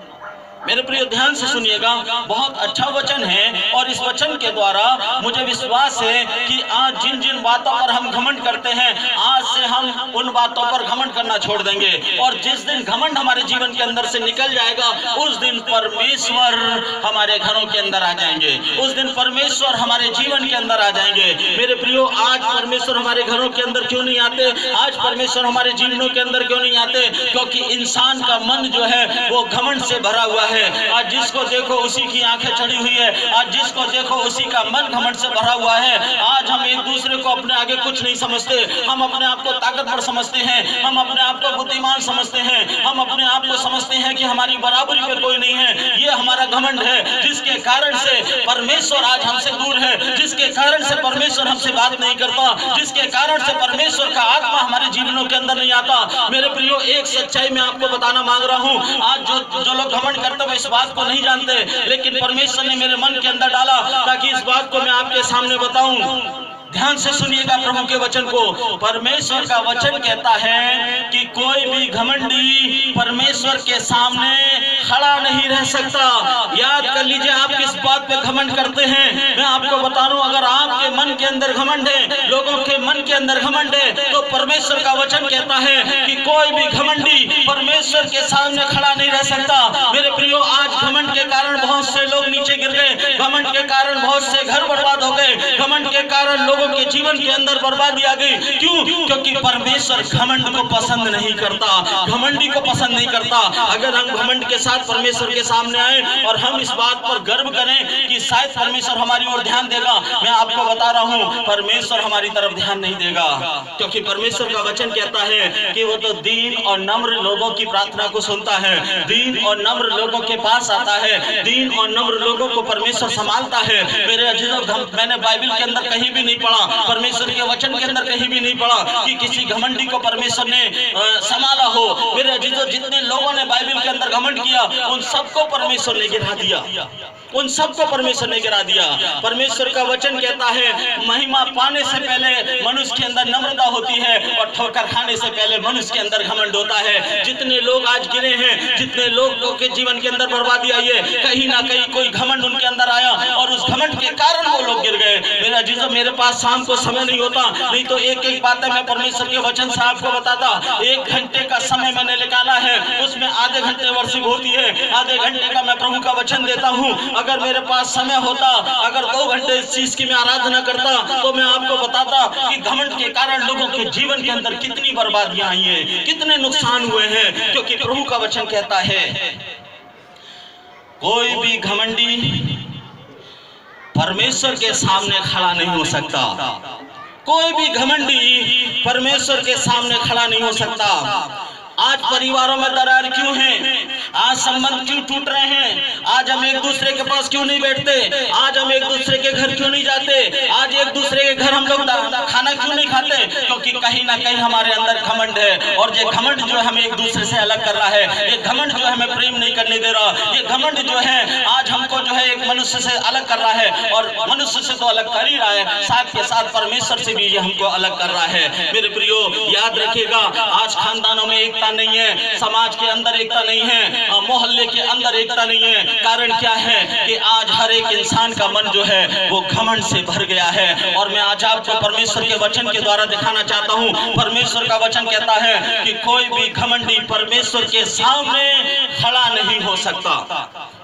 मेरे प्रिय, ध्यान से सुनिएगा, बहुत अच्छा वचन है और इस वचन के द्वारा मुझे विश्वास है कि आज जिन जिन बातों पर हम घमंड करते हैं, आज से हम उन बातों पर घमंड करना छोड़ देंगे। और जिस दिन घमंड हमारे जीवन के अंदर से निकल जाएगा, उस दिन परमेश्वर हमारे घरों के अंदर आ जाएंगे, उस दिन परमेश्वर हमारे जीवन के अंदर आ जाएंगे। मेरे प्रियो, आज परमेश्वर हमारे घरों के अंदर क्यों नहीं आते? आज परमेश्वर हमारे जीवनों के अंदर क्यों नहीं आते? क्योंकि इंसान का मन जो है वो घमंड से भरा हुआ है। आज जिसको देखो उसी की आंखें चढ़ी हुई है, आज जिसको देखो उसी का मन घमंड से भरा हुआ है। आज हम एक दूसरे को अपने आगे कुछ नहीं समझते, हम अपने आप को ताकतवर समझते हैं, हम अपने आप को बुद्धिमान समझते हैं, हम अपने आप को समझते हैं कि हमारी बराबरी पे कोई नहीं है। ये हमारा घमंड है, जिसके कारण से परमेश्वर आज हमसे दूर है, जिसके कारण से परमेश्वर हमसे बात नहीं करता, जिसके कारण से परमेश्वर का आत्मा हमारे जीवनों के अंदर नहीं आता। मेरे प्रियो, एक सच्चाई मैं आपको बताना मांग रहा हूँ। आज जो लोग घमंड करते हैं इस बात को नहीं जानते, लेकिन परमेश्वर ने मेरे मन के अंदर डाला ताकि इस बात को मैं आपके सामने बताऊं। ध्यान से सुनिएगा प्रभु के वचन को। परमेश्वर का वचन कहता है कि कोई भी घमंडी परमेश्वर के सामने खड़ा नहीं रह सकता। याद कर लीजिए, आप किस बात पे घमंड करते हैं। मैं आपको बता रहा हूं, अगर आपके मन के अंदर घमंड है, लोगों के मन के अंदर घमंड है, तो परमेश्वर का वचन कहता है कि कोई भी घमंडी परमेश्वर के सामने खड़ा नहीं रह सकता। मेरे प्रियो, आज घमंड के कारण बहुत से लोग नीचे गिर गए, घमंड के कारण बहुत से घर बर्बाद हो गए, घमंड के कारण लोगों के जीवन के अंदर बर्बादी आ गई। क्यों? क्योंकि परमेश्वर घमंड को पसंद नहीं करता, घमंडी को पसंद नहीं करता। अगर हम घमंड के साथ परमेश्वर के सामने आए और हम इस बात पर गर्व करें कि शायद परमेश्वर हमारी ओर ध्यान देगा, मैं आपको बता रहा हूं, परमेश्वर हमारी तरफ ध्यान नहीं देगा। क्योंकि परमेश्वर का वचन कहता है कि वो तो दीन और नम्र लोगों की प्रार्थना को सुनता है, दीन और नम्र लोगों के पास आता है, दीन और नम्र लोगों को परमेश्वर संभालता है। मेरे अजीजों, मैंने बाइबल के अंदर कहीं भी नहीं पढ़ा, परमेश्वर के वचन के अंदर कहीं भी नहीं पढ़ा कि किसी घमंडी को परमेश्वर ने संभाला हो। मेरे अजीजों, जितने लोगों ने बाइबल के अंदर घमंड किया, उन सबको परमेश्वर ने गिरा दिया, उन सबको परमेश्वर ने गिरा दिया। परमेश्वर का वचन कहता है, महिमा पाने से पहले मनुष्य के अंदर नम्रता होती है और ठोकर खाने से पहले मनुष्य के अंदर घमंड होता है। जितने लोग आज गिरे हैं, जितने लोगों के जीवन के अंदर बर्बादी आई है, कहीं ना कहीं कोई घमंड उनके अंदर आया और उस घमंड के कारण वो लोग गिर गए। मेरे अजीजों, मेरे पास शाम को समय नहीं होता, नहीं तो एक एक बातें मैं परमेश्वर के वचन से आपको बताता। 1 घंटे का समय मैंने निकाला है, उसमें आधे घंटे वर्शिप होती है, आधे घंटे का मैं प्रभु का वचन देता हूँ। अगर मेरे पास समय होता, अगर 2 घंटे इस चीज की मैं आराधना करता, तो मैं आपको बताता कि घमंड के कारण लोगों के जीवन के अंदर कितनी बर्बादियां आई हैं, कितने नुकसान हुए हैं। क्योंकि प्रभु का वचन कहता है, कोई भी घमंडी परमेश्वर के सामने खड़ा नहीं हो सकता, कोई भी घमंडी परमेश्वर के सामने खड़ा नहीं हो सकता। आज परिवारों में दरार क्यों है? आज संबंध क्यों टूट रहे हैं? आज हम एक दूसरे के पास क्यों नहीं बैठते? आज हम एक दूसरे के घर क्यों नहीं जाते? आज एक दूसरे के घर हम लोग खाना क्यों नहीं खाते? क्योंकि कहीं ना कहीं हमारे अंदर घमंड है, और ये घमंड जो हमें एक दूसरे से अलग कर रहा है, ये घमंड जो हमें प्रेम नहीं करने दे रहा, ये घमंड जो है आज हमको जो है एक मनुष्य से अलग कर रहा है, और मनुष्य से तो अलग कर ही रहा है, साथ के साथ परमेश्वर से भी ये हमको अलग कर रहा है। मेरे प्रियो, याद रखिएगा, आज खानदानों में एकता नहीं है, समाज के अंदर एकता नहीं है, मोहल्ले के अंदर एकता नहीं है। कारण क्या है कि आज हर एक इंसान का मन जो है वो घमंड से भर गया है। और मैं आज आपको परमेश्वर के वचन के द्वारा दिखाना चाहता हूँ। परमेश्वर का वचन कहता है कि कोई भी घमंडी परमेश्वर के सामने खड़ा नहीं हो सकता,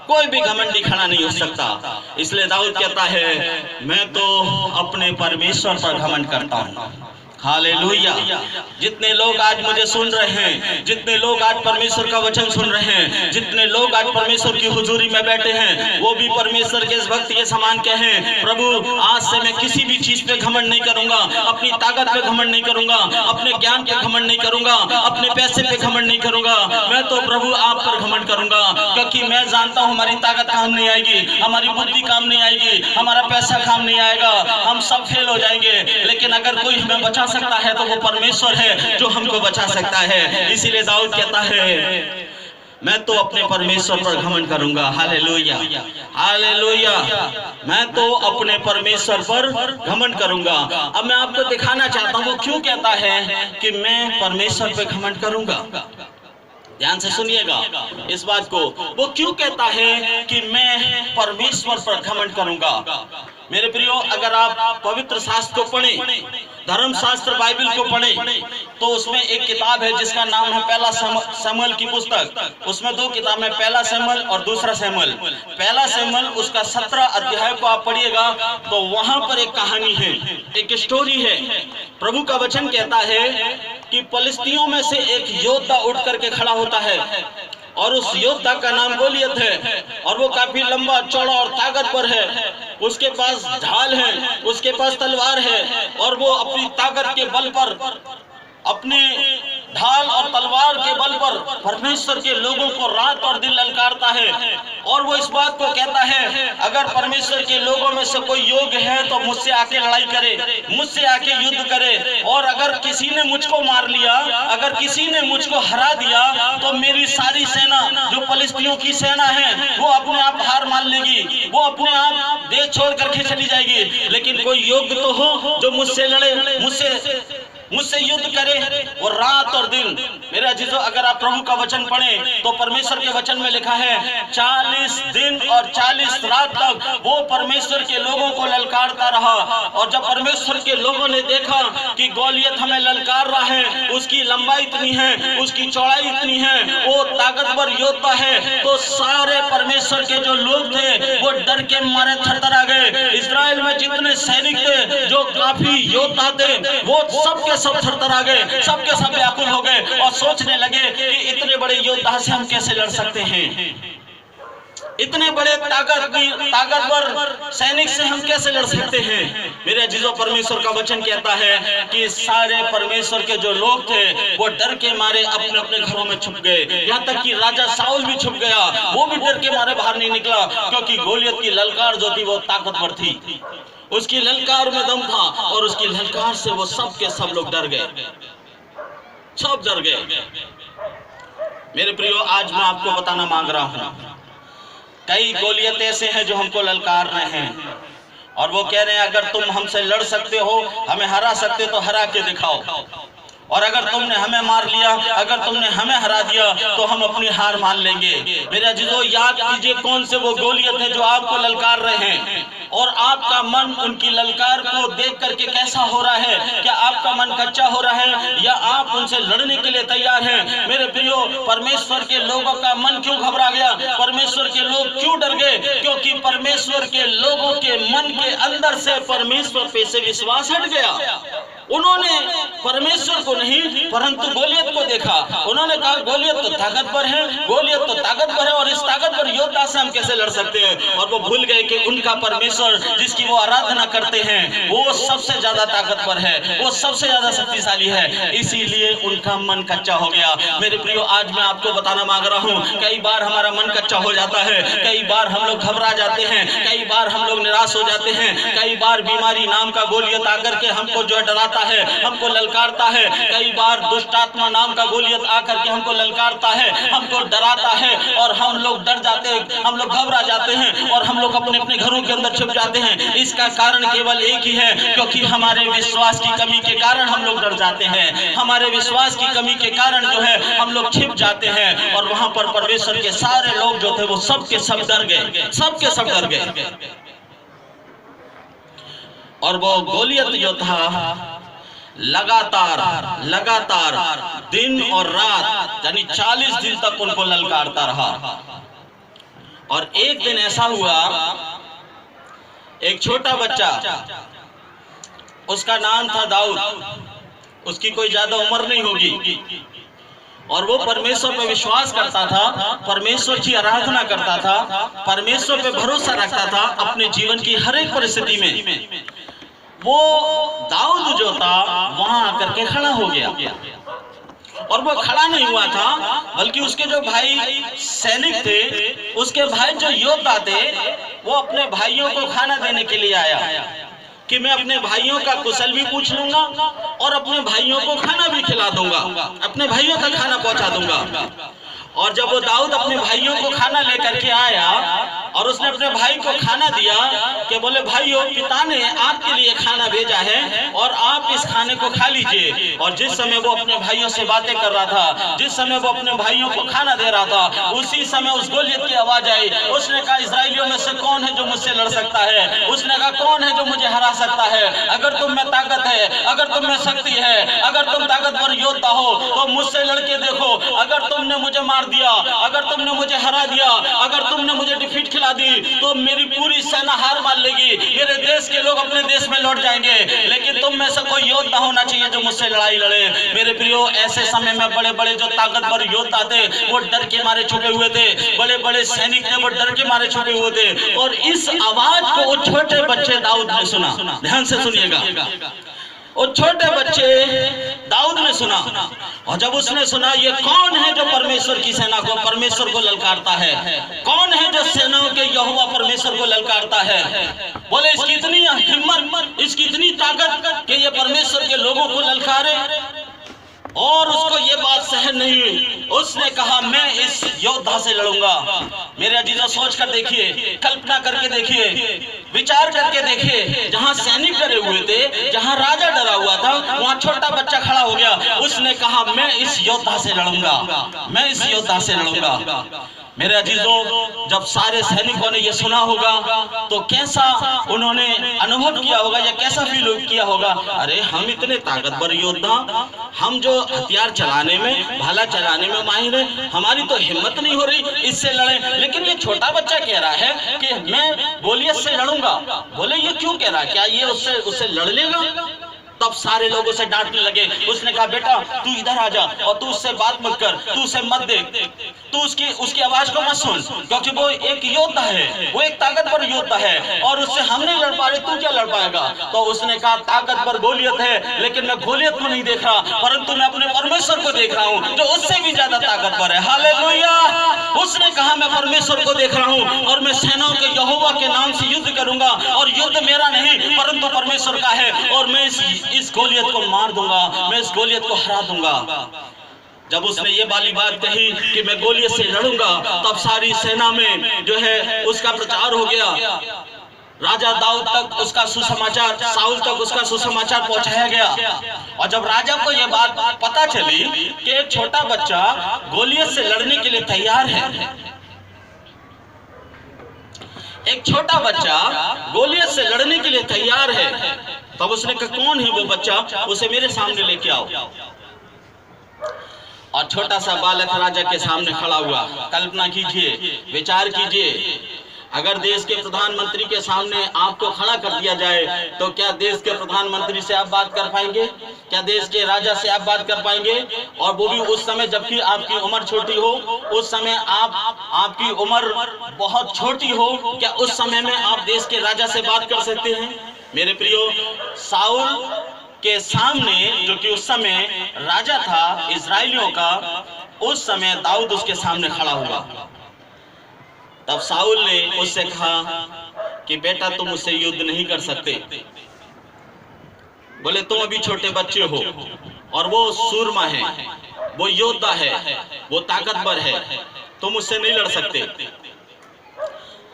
कोई भी घमंडी खड़ा नहीं हो सकता। इसलिए दाऊद कहता है, मैं तो अपने परमेश्वर पर घमंड करता हूँ। हालेलुया। जितने लोग आज मुझे सुन रहे हैं, जितने लोग आज परमेश्वर का वचन सुन रहे हैं, जितने लोग आज परमेश्वर की हुजूरी में बैठे हैं, वो भी परमेश्वर के इस भक्त के समान कहें, प्रभु आज से मैं किसी भी चीज पे घमंड नहीं करूंगा, अपनी ताकत पे घमंड नहीं करूंगा, अपने ज्ञान पे घमंड नहीं करूंगा, अपने पैसे पे घमंड नहीं करूंगा। मैं तो प्रभु आप पर घमंड करूंगा, क्योंकि मैं जानता हूँ हमारी ताकत काम नहीं आएगी, हमारी बुद्धि काम नहीं आएगी, हमारा पैसा काम नहीं आएगा, हम सब फेल हो जाएंगे। लेकिन अगर कोई हमें बचा सकता है तो वो परमेश्वर है जो हमको बचा सकता है। इसीलिए दाऊद कहता है, मैं तो अपने परमेश्वर पर घमंड करूंगा। Hallelujah, hallelujah. मैं तो अपने परमेश्वर पर घमंड करूंगा। अब मैं आपको दिखाना चाहता हूँ वो क्यों कहता है कि मैं परमेश्वर पर घमंड करूंगा। ध्यान से सुनिएगा इस बात को, वो क्यों कहता है कि मैं परमेश्वर पर घमंड करूंगा। मेरे प्रियो, अगर आप पवित्र शास्त्र को पढ़ें, धर्म शास्त्र बाइबल को पढ़ें, तो उसमें एक किताब है जिसका नाम है पहला शमूएल की पुस्तक। उसमें दो किताब है, पहला शमूएल और दूसरा शमूएल। पहला शमूएल उसका 17 अध्याय को आप पढ़िएगा तो वहां पर एक कहानी है, एक स्टोरी है। प्रभु का वचन कहता है कि फलिस्तियों में से एक योद्धा उठ करके खड़ा होता है, और उस योद्धा का नाम गोलियत है, और वो काफी लंबा चौड़ा और ताकतवर है। उसके पास ढाल है, उसके पास तलवार है, और वो अपनी ताकत के बल पर, अपने ढाल और तलवार के बल पर परमेश्वर के लोगों को रात और दिन ललकारता है। और वो इस बात को कहता है, अगर परमेश्वर के लोगों में से कोई योग्य है तो मुझसे आके लड़ाई करे, मुझसे आके युद्ध करे, और अगर किसी ने मुझको मार लिया, अगर किसी ने मुझको हरा दिया, तो मेरी सारी सेना जो फलिस्तियों की सेना है वो अपने आप हार मान लेगी, वो अपने आप देश छोड़ करके चली जाएगी। लेकिन कोई योग्य तो हो जो मुझसे लड़े, मुझसे युद्ध करे, वो रात और दिन। मेरे अजीजों, अगर आप प्रभु का वचन पढ़ें तो परमेश्वर के वचन में लिखा है 40 दिन और 40 रात तक वो परमेश्वर के लोगों को ललकारता रहा। और जब परमेश्वर के लोगों ने देखा कि गोलियत हमें ललकार रहा है, उसकी लंबाई इतनी है, उसकी चौड़ाई इतनी है, वो ताकतवर योद्धा है, तो सारे परमेश्वर के जो लोग थे वो डर के मारे थरथरा गए। इस्राएल में जितने सैनिक थे जो काफी योद्धा थे, वो सबके सब थरथरा गए, सबके सब व्याकुल हो गए और सोचने लगे कि इतने बड़े योद्धा से हम कैसे लड़ सकते हैं, इतने बड़े ताकतवर सैनिक से हम कैसे लड़ सकते हैं। मेरे अजीजों, परमेश्वर का वचन कहता है कि सारे परमेश्वर के जो लोग थे वो डर के मारे अपने अपने घरों में छुप गए। यहाँ तक कि राजा साउल भी छुप गया, वो भी डर के मारे बाहर नहीं निकला, क्योंकि गोलियत की ललकार जो थी वो ताकतवर थी, उसकी ललकार में दम था, और उसकी ललकार से वो सब के सब लोग डर गए, सब डर गए। मेरे प्रियो, आज मैं आपको बताना मांग रहा हूं, कई गोलियत ऐसे हैं जो हमको ललकार रहे हैं, और वो कह रहे हैं अगर तुम हमसे लड़ सकते हो, हमें हरा सकते हो तो हरा के दिखाओ, और अगर तुमने हमें मार लिया, अगर तुमने हमें हरा दिया तो हम अपनी हार मान लेंगे। मेरे अजीजों, याद कीजिए कौन से वो गोलियत है जो आपको ललकार रहे हैं, और आपका मन उनकी ललकार को देख करके कैसा हो रहा है। क्या आपका मन कच्चा हो रहा है या आप उनसे लड़ने के लिए तैयार हैं? मेरे प्रियो, परमेश्वर के लोगों का मन क्यों घबरा गया, परमेश्वर के लोग क्यों डर गए? क्योंकि परमेश्वर के लोगों के मन के अंदर से परमेश्वर पे से विश्वास हट गया, उन्होंने परमेश्वर को नहीं परंतु गोलियत को देखा। उन्होंने कहा गोलियत तो ताकतवर है, गोलियत तो ताकतवर है और इस ताकतवर योद्धा से हम कैसे लड़ सकते हैं। और वो भूल गए कि उनका परमेश्वर जिसकी वो आराधना करते हैं वो सबसे ज्यादा ताकतवर है, वो सबसे ज्यादा शक्तिशाली है। इसीलिए उनका मन कच्चा हो गया। मेरे प्रियो, आज मैं आपको बताना मांग रहा हूँ, कई बार हमारा मन कच्चा हो जाता है, कई बार हम लोग घबरा जाते हैं, कई बार हम लोग निराश हो जाते हैं, कई बार बीमारी नाम का गोलियत आकर के हमको जो डराता है, हमको ललकारता है, कई बार दुष्ट आत्मा नाम का गोलियत आकर के हमको ललकारता है, हमको डराता है और हम लोग डर जाते हैं, हम लोग घबरा जाते हैं और हम लोग अपने अपने घरों के अंदर छिप जाते हैं। इसका कारण केवल एक ही है, क्योंकि हमारे विश्वास की कमी के कारण हम लोग डर जाते हैं, हमारे विश्वास की कमी के कारण जो है हम लोग छिप जाते हैं। और वहां पर परमेश्वर के सारे लोग जो थे वो सब के सब डर गए, सब के सब डर गए। और वो गोलियत जो था लगातार दिन और रात यानी 40 दिन तक उनको ललकारता रहा। और एक दिन ऐसा हुआ, एक छोटा बच्चा, उसका नाम था दाऊद, उसकी कोई ज्यादा उम्र नहीं होगी, और वो परमेश्वर पे विश्वास करता था, परमेश्वर की आराधना करता था, परमेश्वर पे भरोसा रखता था अपने जीवन की हर एक परिस्थिति में। वो दाऊद जो था वहां आकर के खड़ा हो गया। और वो खड़ा नहीं हुआ था, बल्कि उसके जो भाई सैनिक थे, उसके भाई जो योद्धा थे, वो अपने भाइयों को खाना देने के लिए आया कि मैं अपने भाइयों का कुशल भी पूछ लूंगा और अपने भाइयों को खाना भी खिला दूंगा, अपने भाइयों का खाना पहुंचा दूंगा। और जब वो दाऊद अपने भाइयों को खाना लेकर के आया और उसने अपने भाई को खाना दिया कि बोले भाइयों, पिता ने आपके लिए खाना भेजा है और आप इस खाने को खा लीजिए। और जिस समय वो अपने भाइयों से बातें कर रहा था, जिस समय वो अपने भाइयों को खाना दे रहा था, उसी समय उस गोलियत की आवाज आई। उसने कहा इस्राएलियों में से कौन है जो मुझसे लड़ सकता है? उसने कहा कौन है जो मुझे हरा सकता है? अगर तुम में ताकत है, अगर तुम में शक्ति है, अगर तुम ताकतवर योद्धा हो तो मुझसे लड़के देखो। अगर तुमने मुझे मार दिया, अगर तुमने मुझे हरा दिया, अगर तुमने मुझे डिफीट खिला दी तो मेरी पूरी सेना हार मान लेगी, मेरे देश के लोग अपने देश में लौट जाएंगे। लेकिन तुम में से कोई योद्धा होना चाहिए जो मुझसे लड़ाई लड़े। मेरे प्रियो, ऐसे समय में बड़े बड़े जो ताकतवर योद्धा थे वो डर के मारे छुपे हुए थे, बड़े बड़े सैनिक थे वो डर के मारे छुपे हुए थे। और इस आवाज को वो छोटे बच्चे दाऊद ने सुना। ध्यान से सुनिएगा, वो छोटे बच्चे दाऊद ने सुना। और जब उसने सुना ये कौन है जो परमेश्वर की सेना को, परमेश्वर को ललकारता है, कौन है जो सेनाओं के यहोवा परमेश्वर को ललकारता है, बोले इसकी इतनी हिम्मत, इसकी इतनी ताकत कि ये परमेश्वर के लोगों को ललकारे। और उसको ये बात सहन नहीं हुई। उसने कहा मैं इस योद्धा से लड़ूंगा। मेरे अजीजों, सोच कर देखिए, कल्पना करके देखिए, विचार करके देखिए, जहां सैनिक डरे हुए थे, जहां राजा डरा हुआ था, वहां छोटा बच्चा खड़ा हो गया। उसने कहा मैं इस योद्धा से लड़ूंगा, मैं इस योद्धा से लड़ूंगा। मेरे अजीजों, जब सारे सैनिकों ने ये सुना होगा तो कैसा उन्होंने अनुभव किया होगा या कैसा फील किया होगा? अरे हम इतने ताकतवर योद्धा, हम जो हथियार चलाने में, भाला चलाने में माहिर है, हमारी तो हिम्मत नहीं हो रही इससे लड़े। लेकिन ये छोटा बच्चा कह रहा है कि मैं गोलियत से लड़ूंगा। बोले ये क्यों कह रहा है? क्या ये उससे लड़ लेगा? तब सारे लोग उसे डांटने लगे। उसने कहा बेटा तू इधर आ जा और तू उससे बात मत कर, तू उसे मत देख, तू उसकी आवाज को मत सुन, क्योंकि वो एक योद्धा है, वो एक ताकतवर योद्धा है और उससे हम नहीं लड़ पा रहे, तू क्या लड़ पाएगा? तो उसने कहा ताकतवर गोलियत है, लेकिन मैं गोलियत को नहीं देख रहा, परंतु मैं अपने परमेश्वर को देख रहा हूँ जो उससे भी ज्यादा ताकतवर है। हालेलुया। उसने कहा मैं परमेश्वर को देख रहा हूँ और मैं सेनाओं के यहोवा के नाम से युद्ध करूंगा, और युद्ध मेरा नहीं परंतु परमेश्वर का है, और मैं इस गोलियत को मार दूंगा, मैं इस गोलियत को हरा दूंगा। जब उसने ये वाली बात कही कि मैं गोलियत से लड़ूंगा, तब सारी सेना में जो है उसका प्रचार हो गया। राजा दाऊद तक उसका सुसमाचार, साउल तक उसका सुसमाचार पहुंचाया गया। और जब राजा को यह बात पता चली कि एक छोटा बच्चा गोलियत से लड़ने के लिए तैयार है, एक छोटा बच्चा गोलियत से लड़ने के लिए तैयार है, तब उसने कहा कौन है वो बच्चा, उसे मेरे सामने लेके आओ। और छोटा सा बालक राजा के सामने खड़ा हुआ। कल्पना कीजिए, विचार कीजिए, अगर देश के प्रधानमंत्री के सामने आपको खड़ा कर दिया जाए तो क्या देश के प्रधानमंत्री से आप बात कर पाएंगे? क्या देश के राजा से आप बात कर पाएंगे? और वो भी उस समय जबकि आपकी उम्र छोटी हो, उस समय आपकी उम्र बहुत छोटी हो, क्या उस समय में आप देश के राजा से बात कर सकते हैं? मेरे प्रियो, साउल के सामने, जो कि उस समय राजा था इजराइलियों का, उस समय दाऊद उसके सामने खड़ा हुआ। तब साउल ने उससे कहा कि बेटा तुम मुझसे युद्ध नहीं कर सकते। बोले तुम अभी छोटे बच्चे हो और वो सूरमा है, वो योद्धा है, वो ताकतवर है, तुम उससे नहीं लड़ सकते।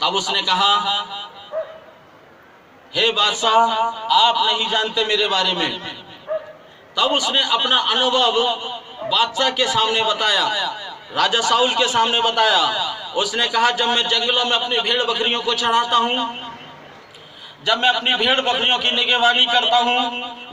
तब उसने कहा, हे बादशाह, आप नहीं जानते मेरे बारे में। तब उसने अपना अनुभव बादशाह के सामने बताया, राजा साउल के सामने बताया। उसने कहा, जब मैं जंगलों में अपनी भेड़ बकरियों को चढ़ाता हूँ, जब मैं अपनी भेड़ बकरियों की निगरानी करता हूँ,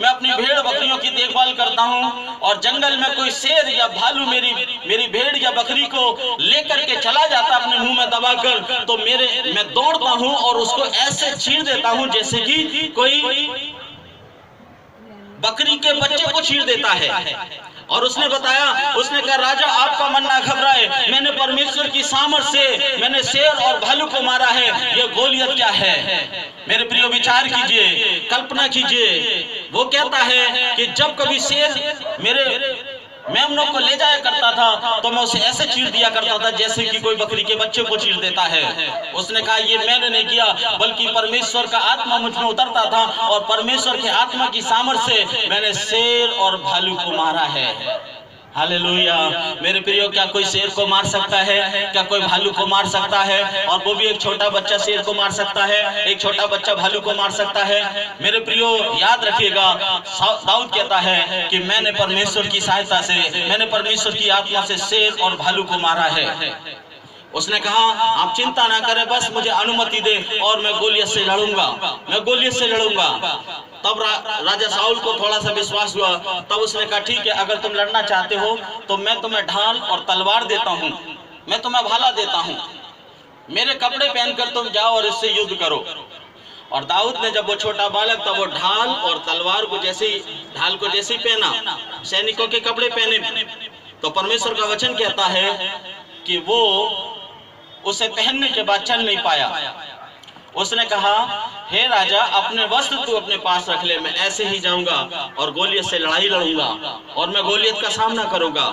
मैं अपनी भेड़ बकरियों की देखभाल करता हूँ, और जंगल में कोई शेर या भालू मेरी भेड़ या बकरी को लेकर के चला जाता अपने मुंह में दबाकर, तो मैं दौड़ता हूँ और उसको ऐसे चीर देता हूँ जैसे कि कोई बकरी के बच्चे को चीर देता है। और उसने बताया, उसने कहा, राजा आपका मन ना घबराए, मैंने परमेश्वर की सामर्थ से मैंने शेर और भालू को मारा है, ये गोलियत क्या है? मेरे प्रियो, विचार कीजिए, कल्पना कीजिए। वो कहता है कि जब कभी शेर मेरे मेमनों को ले जाया करता था तो मैं उसे ऐसे चीर दिया करता था जैसे कि कोई बकरी के बच्चे को चीर देता है। उसने कहा, ये मैंने नहीं किया, बल्कि परमेश्वर का आत्मा मुझ में उतरता था और परमेश्वर के आत्मा की सामर्थ्य से मैंने शेर और भालू को मारा है। हालेलुया। मेरे प्रियो, क्या कोई शेर को मार सकता है? क्या कोई भालू को मार सकता है? और वो भी एक छोटा बच्चा शेर को मार सकता है, एक छोटा बच्चा भालू को मार सकता है? मेरे प्रियो, याद रखिएगा, दाऊद कहता है कि मैंने परमेश्वर की सहायता से, मैंने परमेश्वर की आत्मा से शेर और भालू को मारा है। उसने कहा, आप चिंता ना करें, बस मुझे अनुमति दे और मैं गोलियत से लड़ूंगा, मैं गोलियत से लड़ूंगा। तब राजा साउल को थोड़ा सा विश्वास हुआ। तब उसने कहा, ठीक है, अगर तुम लड़ना चाहते हो तो मैं तुम्हें ढाल और तलवार देता हूँ, मैं तुम्हें भाला देता हूँ, मेरे कपड़े पहनकर तुम जाओ और इससे युद्ध करो। और दाऊद ने, जब वो छोटा बालक था, वो ढाल और तलवार को ढाल को जैसे पहना, सैनिकों के कपड़े पहने, तो परमेश्वर का वचन कहता है कि वो उसे पहनने के बाद चल नहीं पाया। उसने कहा, हे राजा, अपने वस्त्र तू अपने पास रख ले, मैं ऐसे ही जाऊंगा और गोलियत से लड़ाई लड़ूंगा और मैं गोलियत का सामना करूंगा।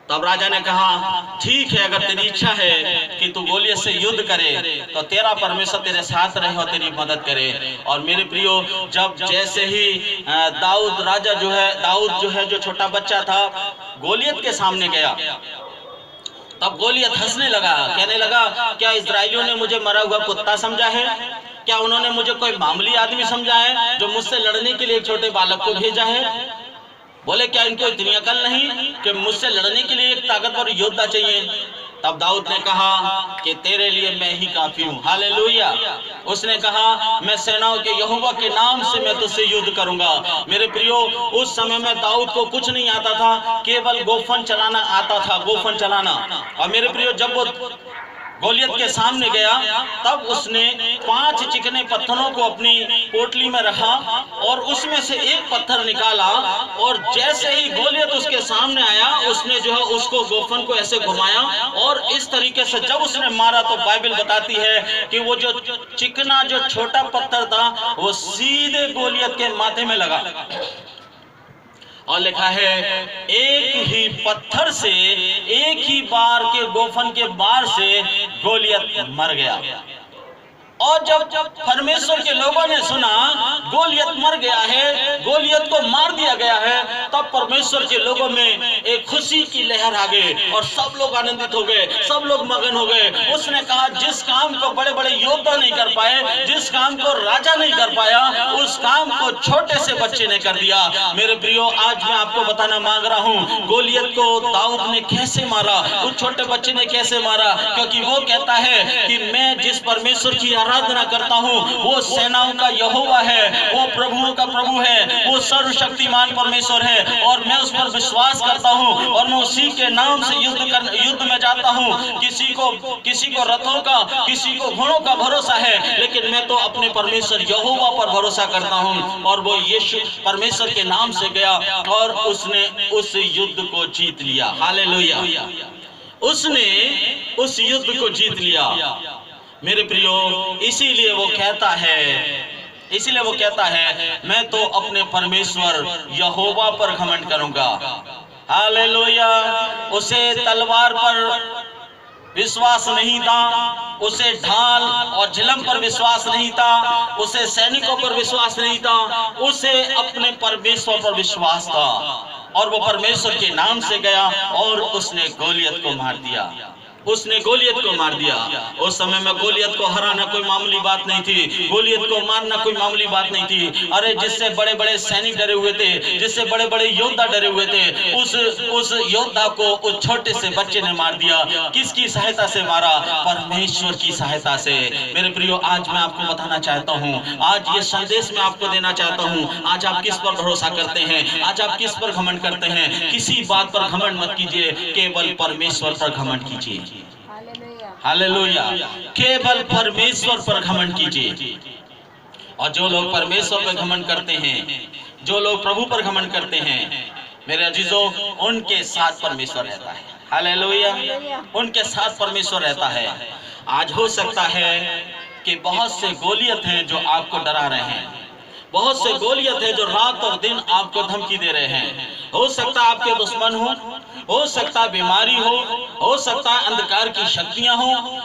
तब राजा ने कहा, ठीक है, अगर तेरी इच्छा है कि तू गोलियत से युद्ध करे तो तेरा परमेश्वर तेरे साथ रहे और तेरी मदद करे। और मेरे प्रियो, जब जैसे ही दाऊद जो है जो छोटा बच्चा था, गोलियत के सामने गया, तब गोलियत हंसने लगा, कहने लगा, क्या इजराइलियों ने मुझे मरा हुआ कुत्ता समझा है? क्या उन्होंने मुझे कोई मामूली आदमी समझा है जो मुझसे लड़ने के लिए एक छोटे बालक को भेजा है? बोले, क्या इनको इतनी अकल नहीं कि मुझसे लड़ने के लिए एक ताकतवर योद्धा चाहिए? तब दाऊद ने कहा कि तेरे लिए मैं ही काफी हूँ। हालेलुया। उसने कहा, मैं सेनाओं के यहोवा के नाम से मैं तुझसे युद्ध करूंगा। मेरे प्रियो, उस समय में दाऊद को कुछ नहीं आता था, केवल गोफन चलाना आता था, गोफन चलाना। और मेरे प्रियो, जब वो गोलियत के सामने गया, तब उसने 5 चिकने पत्थरों को अपनी पोटली में रखा और उसमें से एक पत्थर निकाला, और जैसे ही गोलियत उसके सामने आया, उसने जो है उसको गोफन को ऐसे घुमाया और इस तरीके से जब उसने मारा तो बाइबल बताती है कि वो जो चिकना जो छोटा पत्थर था वो सीधे गोलियत के माथे में लगा। और लिखा है, एक ही पत्थर से, एक ही बार के गोफन के बार से गोलियत मर गया। और जब परमेश्वर के लोगों ने सुना गोलियत मर गया है, गोलियत को मार दिया गया है, तब परमेश्वर के लोगों में एक खुशी की लहर आ गई और सब लोग आनंदित हो गए, सब लोग मगन हो गए। उसने कहा, जिस काम को बड़े बड़े योद्धा नहीं कर पाए, जिस काम को राजा नहीं कर पाया, उस काम को छोटे से बच्चे ने कर दिया। मेरे प्रियो, आज मैं आपको बताना मांग रहा हूँ, गोलियत को दाऊद ने कैसे मारा, उस छोटे बच्चे ने कैसे मारा, क्योंकि वो कहता है कि मैं जिस परमेश्वर की आराधना करता हूँ वो सेनाओं का यहोवा है, वो प्रभुओं का प्रभु है, वो सर्वशक्तिमान परमेश्वर है और मैं उस पर विश्वास करता हूँ और मैं उसी के नाम से युद्ध में जाता हूँ। किसी को रथों का, किसी को घोड़ों का भरोसा है, लेकिन मैं तो अपने परमेश्वर यहोवा पर भरोसा करता हूँ। और वो यीशु परमेश्वर के नाम से गया और उसने उस युद्ध को जीत लिया। हालेलुया, उसने उस युद्ध को जीत लिया मेरे प्रियो। इसीलिए वो कहता है मैं तो अपने परमेश्वर यहोवा पर घमंड करूंगा। हालेलुया। उसे तलवार पर विश्वास नहीं था, उसे ढाल और झिलम पर विश्वास नहीं था, उसे सैनिकों पर विश्वास नहीं था, उसे अपने परमेश्वर पर विश्वास था और वो परमेश्वर के नाम से गया और उसने गोलियत को मार दिया। उस समय में गोलियत को हराना कोई मामूली बात नहीं थी, गोलियत को मारना कोई मामूली बात नहीं थी। अरे जिससे बड़े बड़े सैनिक डरे हुए थे, जिससे बड़े बड़े योद्धा डरे हुए थे, उस योद्धा को उस छोटे से बच्चे ने मार दिया। किसकी सहायता से मारा? परमेश्वर की सहायता से। मेरे प्रियो, आज मैं आपको बताना चाहता हूँ, आज ये संदेश मैं आपको देना चाहता हूँ, आज आप किस पर भरोसा करते हैं, आज आप किस पर घमंड करते हैं? किसी बात पर घमंड मत कीजिए, केवल परमेश्वर पर घमंड कीजिए। हालेलुया। केवल परमेश्वर पर घमंड कीजिए। और जो लोग परमेश्वर पर घमंड करते हैं, जो लोग प्रभु पर घमंड करते हैं, मेरे अजीजों, उनके साथ परमेश्वर रहता है। हालेलुया, उनके साथ परमेश्वर रहता है। आज हो सकता है कि बहुत से गोलियत हैं जो आपको डरा रहे हैं, बहुत से गोलियत है जो रात और दिन आपको धमकी दे रहे हैं। हो सकता है आपके दुश्मन हो सकता है बीमारी हो सकता है अंधकार की शक्तियां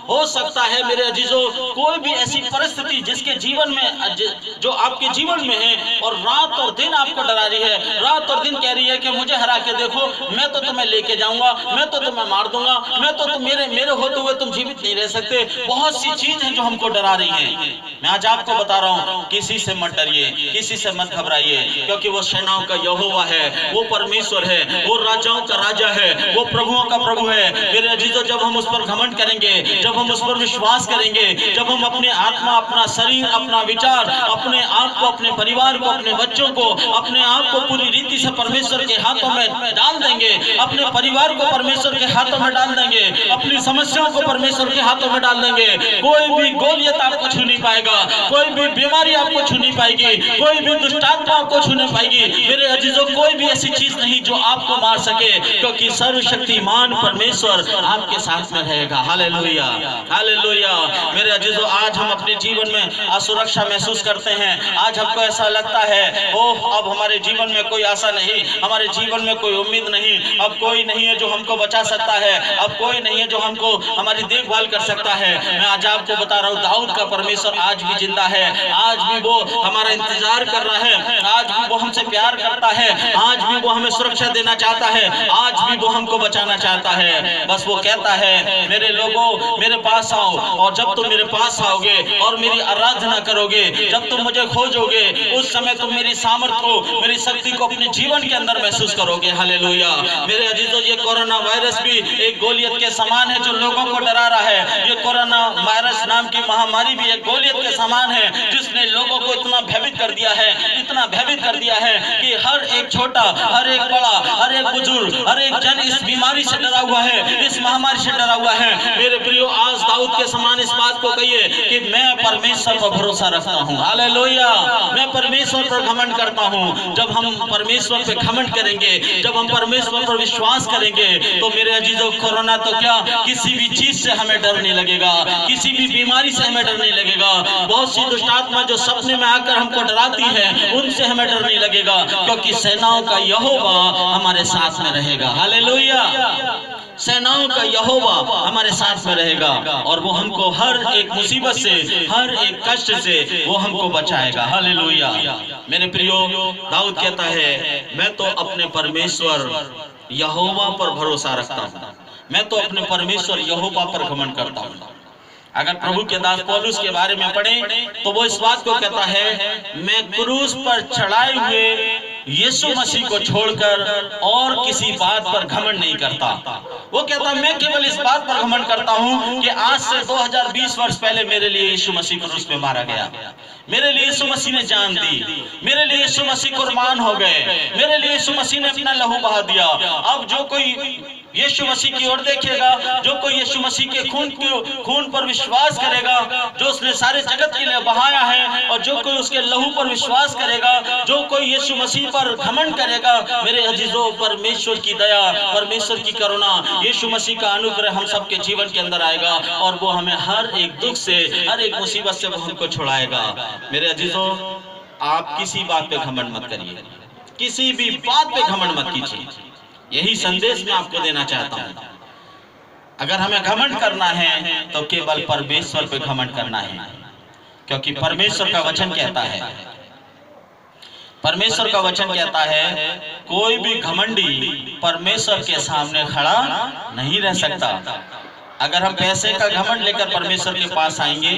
हो सकता है मेरे अजीजों कोई भी ऐसी परिस्थिति जिसके जीवन में, जो आपके जीवन में है और रात और दिन आपको डरा रही है, रात और दिन कह रही है कि मुझे हरा के देखो, मैं तो तुम्हें लेके जाऊंगा, मैं तो तुम्हें मार दूंगा, मैं तो मेरे होते हुए तुम जीवित नहीं रह सकते। बहुत सी चीज है जो हमको डरा रही है। मैं आज आपको बता रहा हूँ, किसी से मत डरिए, किसी से मत घबराइए, क्योंकि वो सेनाओं का यहोवा है, वो परमेश्वर है, वो राजाओं का राजा है, वो प्रभुओं का प्रभु है। मेरे अजीजों, जब हम उस पर घमंड करेंगे, जब हम उस पर विश्वास करेंगे, जब हम अपने आत्मा, अपना शरीर, अपना विचार, अपने आप को, अपने परिवार को, अपने बच्चों को, अपने आप को पूरी रीति से परमेश्वर के हाथों में डाल देंगे, अपने परिवार को परमेश्वर के हाथों में डाल देंगे, अपनी समस्याओं को परमेश्वर के हाथों में डाल देंगे, कोई भी गोलियत आपको छू नहीं पाएगा, कोई भी बीमारी आपको छू नहीं पाएगी, कोई भी दुष्टात्मा आपको छू नहीं पाएगी। मेरे अजीजों, कोई भी ऐसी चीज नहीं जो आपको मार सके, क्योंकि सर्वशक्तिमान परमेश्वर आपके साथ में रहेगा। Hallelujah, hallelujah. मेरे अजीजों, आज हम अपने जीवन में असुरक्षा महसूस करते हैं, आज हमको ऐसा लगता है ओह, अब हमारे जीवन में कोई आशा नहीं, हमारे जीवन में कोई उम्मीद नहीं, अब कोई नहीं है जो हमको बचा सकता है, अब कोई नहीं है जो हमको हमारी देखभाल कर सकता है। मैं आज आपको बता रहा हूँ, दाऊद का परमेश्वर आज भी जिंदा है, आज भी वो हमारा इंतजार कर रहा है, आज भी वो हमसे प्यार करता है, आज भी वो हमें सुरक्षा देना चाहता है, आज भी वो हमको बचाना चाहता है। बस वो कहता है, मेरे लोगों, मेरे पास आओ, और जब तुम मेरे पास आओगे और मेरी आराधना करोगे, जब तुम मुझे खोजोगे, उस समय तुम मेरी सामर्थ्य को, मेरी शक्ति को अपने जीवन के अंदर महसूस करोगे। हालेलुया। मेरे अजीजों, ये कोरोना वायरस भी एक गोलियत के समान है जो लोगों को डरा रहा है। ये कोरोना वायरस नाम की महामारी भी एक गोलियत के समान है जिसने लोगों को इतना भयभीत कर दिया है, इतना भयभीत कर दिया है कि हर एक छोटा, हर एक बड़ा, हर एक बुजुर्ग, हर एक जन इस बीमारी से डरा हुआ है, इस महामारी से डरा हुआ है। मेरे प्रियो, आज दाऊद के समान इस बात को कहिए कि मैं परमेश्वर पर भरोसा रखता हूँ। हालेलुया। मैं परमेश्वर पर घमंड करता हूँ। जब हम परमेश्वर पे घमंड करेंगे, जब हम परमेश्वर पर विश्वास करेंगे, तो मेरे अजीजों, कोरोना तो क्या, किसी भी चीज से हमें डर नहीं लगेगा, किसी भी बीमारी से हमें डर नहीं लगेगा। बहुत सी दुष्टात्मा जो सपने में आकर हमको डराती है, उनसे हमें डर नहीं लगेगा, क्योंकि सेनाओं का यहोवा हमारे साथ में रहेगा। हालेलुया। सेनाओं का यहोवा हमारे साथ में रहेगा और वो हमको हर एक मुसीबत से, हर एक कष्ट से वो हमको बचाएगा। हालेलुया। मेरे प्रियो, दाऊद कहता है, मैं तो अपने परमेश्वर यहोवा पर भरोसा रखता हूँ, मैं तो अपने परमेश्वर यहोवा पर घमंड करता हूँ। अगर प्रभु के दास पौलुस के बारे में पढ़ें तो वो इस बात को कहता है, मैं क्रूस पर चढ़ाए हुए यीशु मसीह को छोड़कर और किसी बात पर घमंड नहीं करता। वो कहता मैं केवल इस बात पर घमंड करता हूं कि आज से 2020 वर्ष पहले मेरे लिए यीशु मसीह क्रूस पे मारा गया, मेरे लिए यीशु मसीह ने जान दी, मेरे लिए यीशु मसीह कुर्बान हो गए, मेरे लिए यीशु मसीह ने अपना लहू बहा दिया। अब जो कोई यीशु मसीह की ओर देखेगा, जो कोई यीशु मसीह के खून पर विश्वास करेगा जो उसने सारे जगत के लिए बहाया है, और जो कोई उसके लहू पर विश्वास करेगा, जो कोई यीशु मसीह पर घमंड करेगा, मेरे अजीजों, परमेश्वर की दया, परमेश्वर की करुणा, यीशु मसीह का अनुग्रह हम सबके जीवन के अंदर आएगा और वो हमें हर एक दुख से, हर एक मुसीबत से वो हमको छुड़ाएगा। मेरे अजीजों, आप किसी बात पे घमंड मत करिए, किसी भी बात पे घमंड मत कीजिए। यही संदेश मैं आपको देना चाहता हूं। अगर हमें घमंड करना है तो केवल परमेश्वर पे घमंड करना है, क्योंकि परमेश्वर का वचन कहता है, परमेश्वर का वचन कहता है कोई भी घमंडी परमेश्वर के सामने खड़ा नहीं रह सकता। अगर हम पैसे का घमंड लेकर परमेश्वर के पास आएंगे,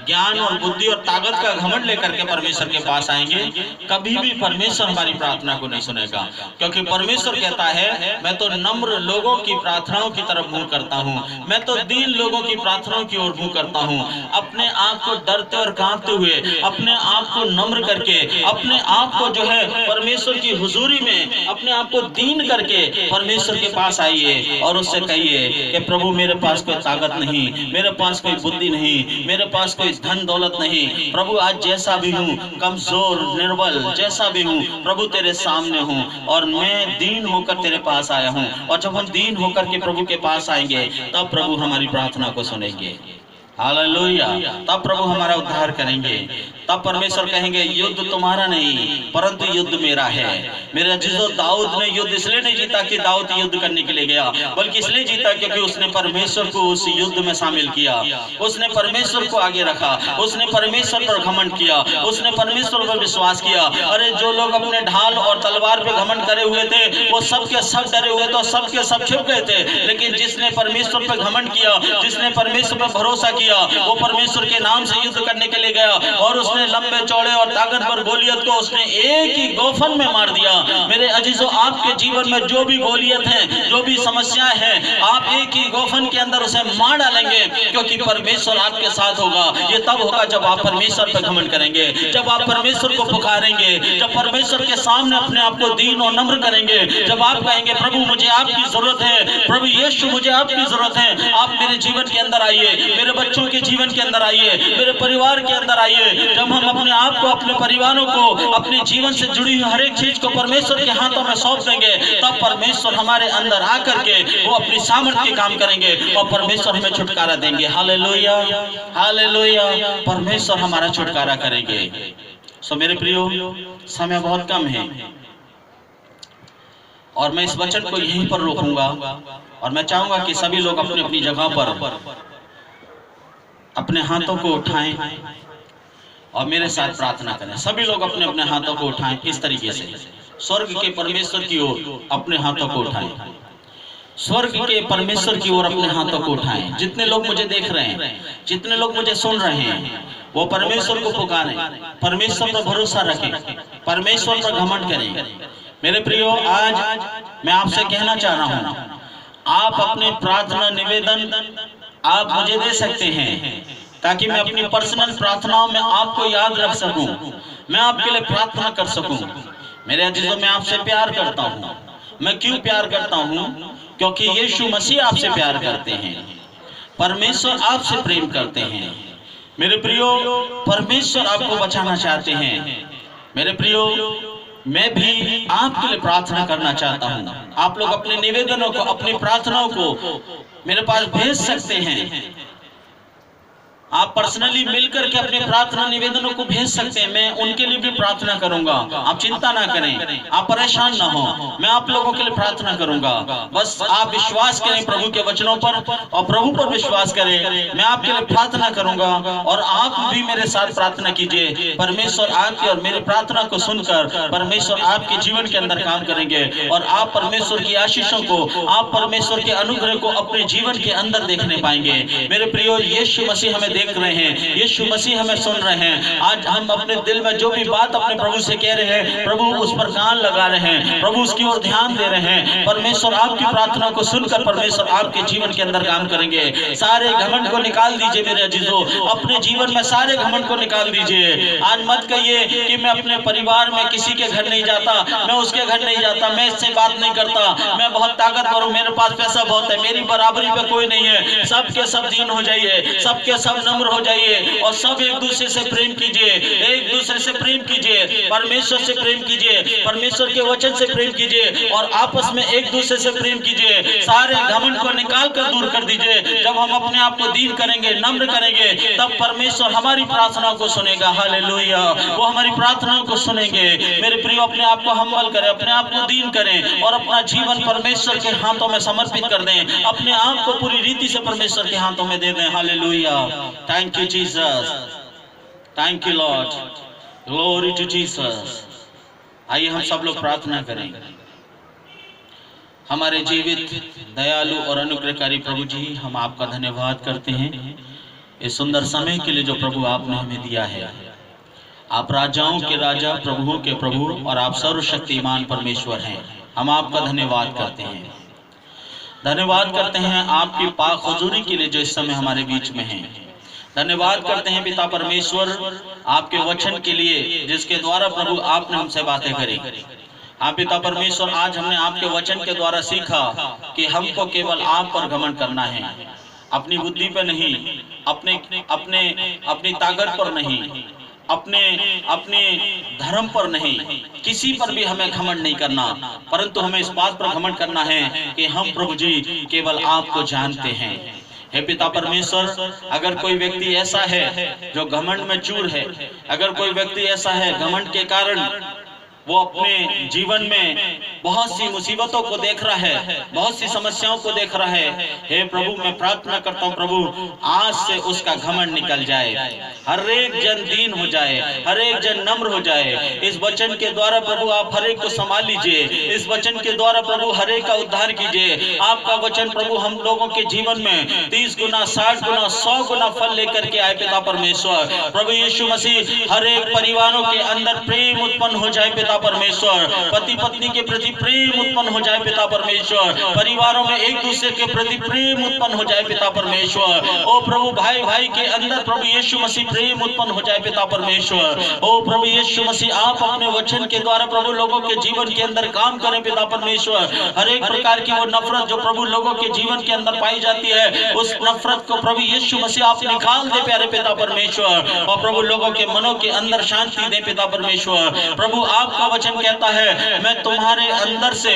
ज्ञान और बुद्धि और ताकत का घमंड लेकर के परमेश्वर के पास आएंगे, कभी भी परमेश्वर हमारी प्रार्थना को नहीं सुनेगा। क्योंकि परमेश्वर कहता है मैं तो नम्र लोगों की प्रार्थनाओं की तरफ मुंह करता हूँ, मैं तो दीन लोगों की प्रार्थनाओं की ओर मुंह करता हूँ। अपने आप को डरते और कांपते हुए, अपने आप को नम्र करके, अपने आप को जो है परमेश्वर की हुजूरी में अपने आप को दीन करके परमेश्वर के पास आइए और उससे कहिए कि प्रभु मेरे पास कोई ताकत नहीं, मेरे पास कोई बुद्धि नहीं, मेरे पास कोई धन दौलत नहीं, प्रभु आज जैसा भी हूँ, कमजोर निर्बल जैसा भी हूँ, प्रभु तेरे सामने हूँ और मैं दीन होकर तेरे पास आया हूँ। और जब हम दीन होकर के प्रभु के पास आएंगे तब प्रभु हमारी प्रार्थना को सुनेंगे। हालेलुया। तब प्रभु हमारा उद्धार करेंगे। तब परमेश्वर कहेंगे युद्ध तुम्हारा नहीं परंतु युद्ध मेरा है। मेरे अजीजों, दाऊद ने युद्ध इसलिए नहीं जीता कि दाऊद युद्ध करने के लिए गया, बल्कि इसलिए जीता क्योंकि उसने परमेश्वर को उस युद्ध में शामिल किया, उसने परमेश्वर को आगे रखा, उसने परमेश्वर पर घमंड किया, उसने परमेश्वर पर विश्वास किया। अरे जो लोग अपने ढाल और तलवार पे घमंड करे हुए थे वो सब के सब डरे हुए थे, सब के सब छिप गए थे। लेकिन जिसने परमेश्वर पर घमंड किया, जिसने परमेश्वर पर भरोसा किया, वो परमेश्वर के नाम से युद्ध करने के लिए गया और उसने लंबे चौड़े और ताकतवर गोलियत को उसने एक ही गोफन में मार दिया। मेरे अजीजों, आपके जीवन में जो भी गोलियत है, जो भी समस्याएं हैं, आप एक ही गोफन के अंदर उसे मार डालेंगे, क्योंकि परमेश्वर आपके साथ होगा। ये तब होगा जब आप परमेश्वर पर घमंड करेंगे, जब आप परमेश्वर को पुकारेंगे, जब परमेश्वर के सामने अपने आप को दीन और नम्र करेंगे, जब आप कहेंगे प्रभु मुझे आपकी जरूरत है, प्रभु यीशु मुझे आपकी जरूरत है, आप मेरे जीवन के अंदर आइए, मेरे बच्चों के जीवन के अंदर आइए, मेरे परिवार के अंदर आइए। जब हम अपने आप को, अपने परिवारों को, अपने जीवन से जुड़ी हुई हर एक चीज को परमेश्वर के हाथों में सौंप देंगे, तब परमेश्वर हमारे अंदर आकर के वो अपनी सामर्थ्य के काम करेंगे और परमेश्वर हमें छुटकारा देंगे। Hallelujah, hallelujah. परमेश्वर हमारा छुटकारा करेंगे। सो मेरे प्रियो, समय बहुत कम है और मैं इस वचन को यहीं पर रोकूंगा और मैं चाहूंगा कि सभी लोग अपनी अपनी जगह पर अपने हाथों को उठाएं और मेरे साथ प्रार्थना करें। सभी लोग अपने अपने हाथों को उठाएं इस तरीके से, स्वर्ग के परमेश्वर की ओर अपने हाथों को उठाएं, स्वर्ग के परमेश्वर की ओर अपने हाथों को उठाएं। जितने लोग मुझे देख रहे हैं, जितने लोग मुझे सुन रहे हैं, वो परमेश्वर को पुकारें, परमेश्वर पर भरोसा रखें, परमेश्वर पर घमंड करें। मेरे प्रियो, आज मैं आपसे कहना चाह रहा हूं, आप अपने प्रार्थना निवेदन आप मुझे दे सकते हैं ताकि मैं अपनी पर्सनल प्रार्थनाओं में आपको याद रख सकूं, मैं आपके लिए प्रार्थना कर सकूं। मेरे अजीजों, मैं आपसे प्यार करता हूं। मैं क्यों प्यार करता हूं? क्योंकि यीशु मसीह आपसे प्यार करते हैं, परमेश्वर आपसे प्रेम करते हैं। मेरे प्रियो, परमेश्वर आपको बचाना चाहते हैं। मेरे प्रियो, मैं भी आपके लिए प्रार्थना करना चाहता हूं। आप लोग अपने निवेदनों को, अपनी प्रार्थनाओं को मेरे पास भेज सकते हैं। आप पर्सनली मिलकर के अपने प्रार्थना निवेदनों को भेज सकते हैं। मैं उनके लिए भी प्रार्थना करूंगा। आप चिंता ना करें, आप परेशान ना हो, मैं आप लोगों के लिए प्रार्थना करूंगा। बस आप विश्वास करें प्रभु के वचनों पर और प्रभु पर विश्वास करें। मैं आपके लिए प्रार्थना करूंगा और आप भी मेरे साथ प्रार्थना कीजिए। परमेश्वर आपकी और मेरी प्रार्थना को सुनकर परमेश्वर आपके जीवन के अंदर काम करेंगे और आप परमेश्वर की आशीषों को, आप परमेश्वर के अनुग्रह को अपने जीवन के अंदर देखने पाएंगे। मेरे प्रियो, यीशु मसीह हमें देख रहे हैं, यीशु मसीह हमें सुन रहे हैं। आज हम अपने दिल में जो भी बात अपने प्रभु से कह रहे हैं, प्रभु उस पर कान लगा रहे हैं, प्रभु उसकी ओर ध्यान दे रहे हैं। परमेश्वर आपकी प्रार्थना को सुनकर परमेश्वर आपके जीवन के अंदर काम करेंगे। सारे घमंड को निकाल दीजिए मेरे अजीजों, अपने जीवन में सारे घमंड को निकाल दीजिए। आज मत कहिए कि मैं अपने परिवार में किसी के घर नहीं जाता, मैं उसके घर नहीं जाता, मैं इससे बात नहीं करता, मैं बहुत ताकतवर हूँ, मेरे पास पैसा बहुत है, मेरी बराबरी पे कोई नहीं है। सबके सब दीन हो जाइए, सबके सब नम्र हो जाइए और सब एक दूसरे से प्रेम कीजिए, एक दूसरे से प्रेम कीजिए, परमेश्वर से प्रेम कीजिए, परमेश्वर के वचन से प्रेम कीजिए और आपस में एक दूसरे से प्रेम कीजिए। सारे घमंड को निकाल कर दूर कर दीजिए। जब हम अपने आप को दीन करेंगे, नम्र करेंगे, तब परमेश्वर हमारी प्रार्थना को सुनेगा। हालेलुया, वो हमारी प्रार्थना को सुनेंगे। मेरे प्रिय, अपने आप को हम्बल करें, अपने आप को दीन करें और अपना जीवन परमेश्वर के हाथों में समर्पित कर दें। अपने आप को पूरी रीति से परमेश्वर के हाथों में दे दें। Hallelujah, thank you Jesus, thank you Lord, glory to Jesus. आइए हम सब लोग प्रार्थना करें। हमारे जीवित, दयालु और अनुग्रहकारी प्रभु जी, हम आपका धन्यवाद करते हैं इस सुंदर समय के लिए जो प्रभु आपने हमें दिया है। आप राजाओं के राजा, प्रभुओं के प्रभु और आप सर्वशक्तिमान परमेश्वर हैं। हम आपका धन्यवाद करते हैं, धन्यवाद करते हैं आपकी पाक हुजूरी के लिए जो इस समय हमारे बीच में है। धन्यवाद करते हैं पिता परमेश्वर आपके वचन के लिए जिसके द्वारा प्रभु आपने हमसे बातें करी। हाँ पिता परमेश्वर, आज हमने आपके वचन के द्वारा सीखा कि हमको केवल आप पर घमंड करना है, अपनी बुद्धि पर नहीं, अपनी ताकत पर नहीं, अपने धर्म पर नहीं, किसी पर भी हमें घमंड नहीं करना, परंतु हमें इस बात पर घमंड करना है कि हम प्रभु जी केवल आपको जानते हैं। हे पिता परमेश्वर, अगर कोई व्यक्ति ऐसा है जो घमंड में चूर है, अगर कोई व्यक्ति ऐसा है घमंड के कारण वो अपने जीवन में बहुत सी मुसीबतों को देख रहा है, बहुत सी समस्याओं को देख रहा है, हे प्रभु मैं प्रार्थना करता हूँ प्रभु आज से उसका घमंड निकल जाए, हर एक जन दीन हो जाए, हर एक जन नम्र हो जाए। इस वचन के द्वारा प्रभु आप हर एक को संभाल लीजिए, इस वचन के द्वारा प्रभु हर एक का उद्धार कीजिए। आपका वचन प्रभु हम लोगों के जीवन में 30 गुना, 60 गुना, 100 गुना फल लेकर के आए पिता परमेश्वर। प्रभु यीशु मसीह हर एक परिवारों के अंदर प्रेम उत्पन्न हो जाए पिता परमेश्वर, पति पत्नी के प्रति प्रेम उत्पन्न हो जाए पिता परमेश्वर, परिवारों में एक दूसरे के प्रति प्रेम उत्पन्न हो जाए पिता परमेश्वर। ओ प्रभु भाई भाई के अंदर प्रभु यीशु मसीह प्रेम उत्पन्न हो जाए पिता परमेश्वर। ओ प्रभु यीशु मसीह आप अपने वचन के द्वारा प्रभु लोगों के जीवन के अंदर काम करें पिता परमेश्वर। हर एक प्रकार की वो नफरत जो प्रभु लोगों के जीवन के अंदर पाई जाती है, उस नफरत को प्रभु यीशु मसीह आप निकाल दे प्यारे पिता परमेश्वर, और प्रभु लोगों के मनों के अंदर शांति दे पिता परमेश्वर। प्रभु आपका वचन कहता है मैं तुम्हारे अंदर से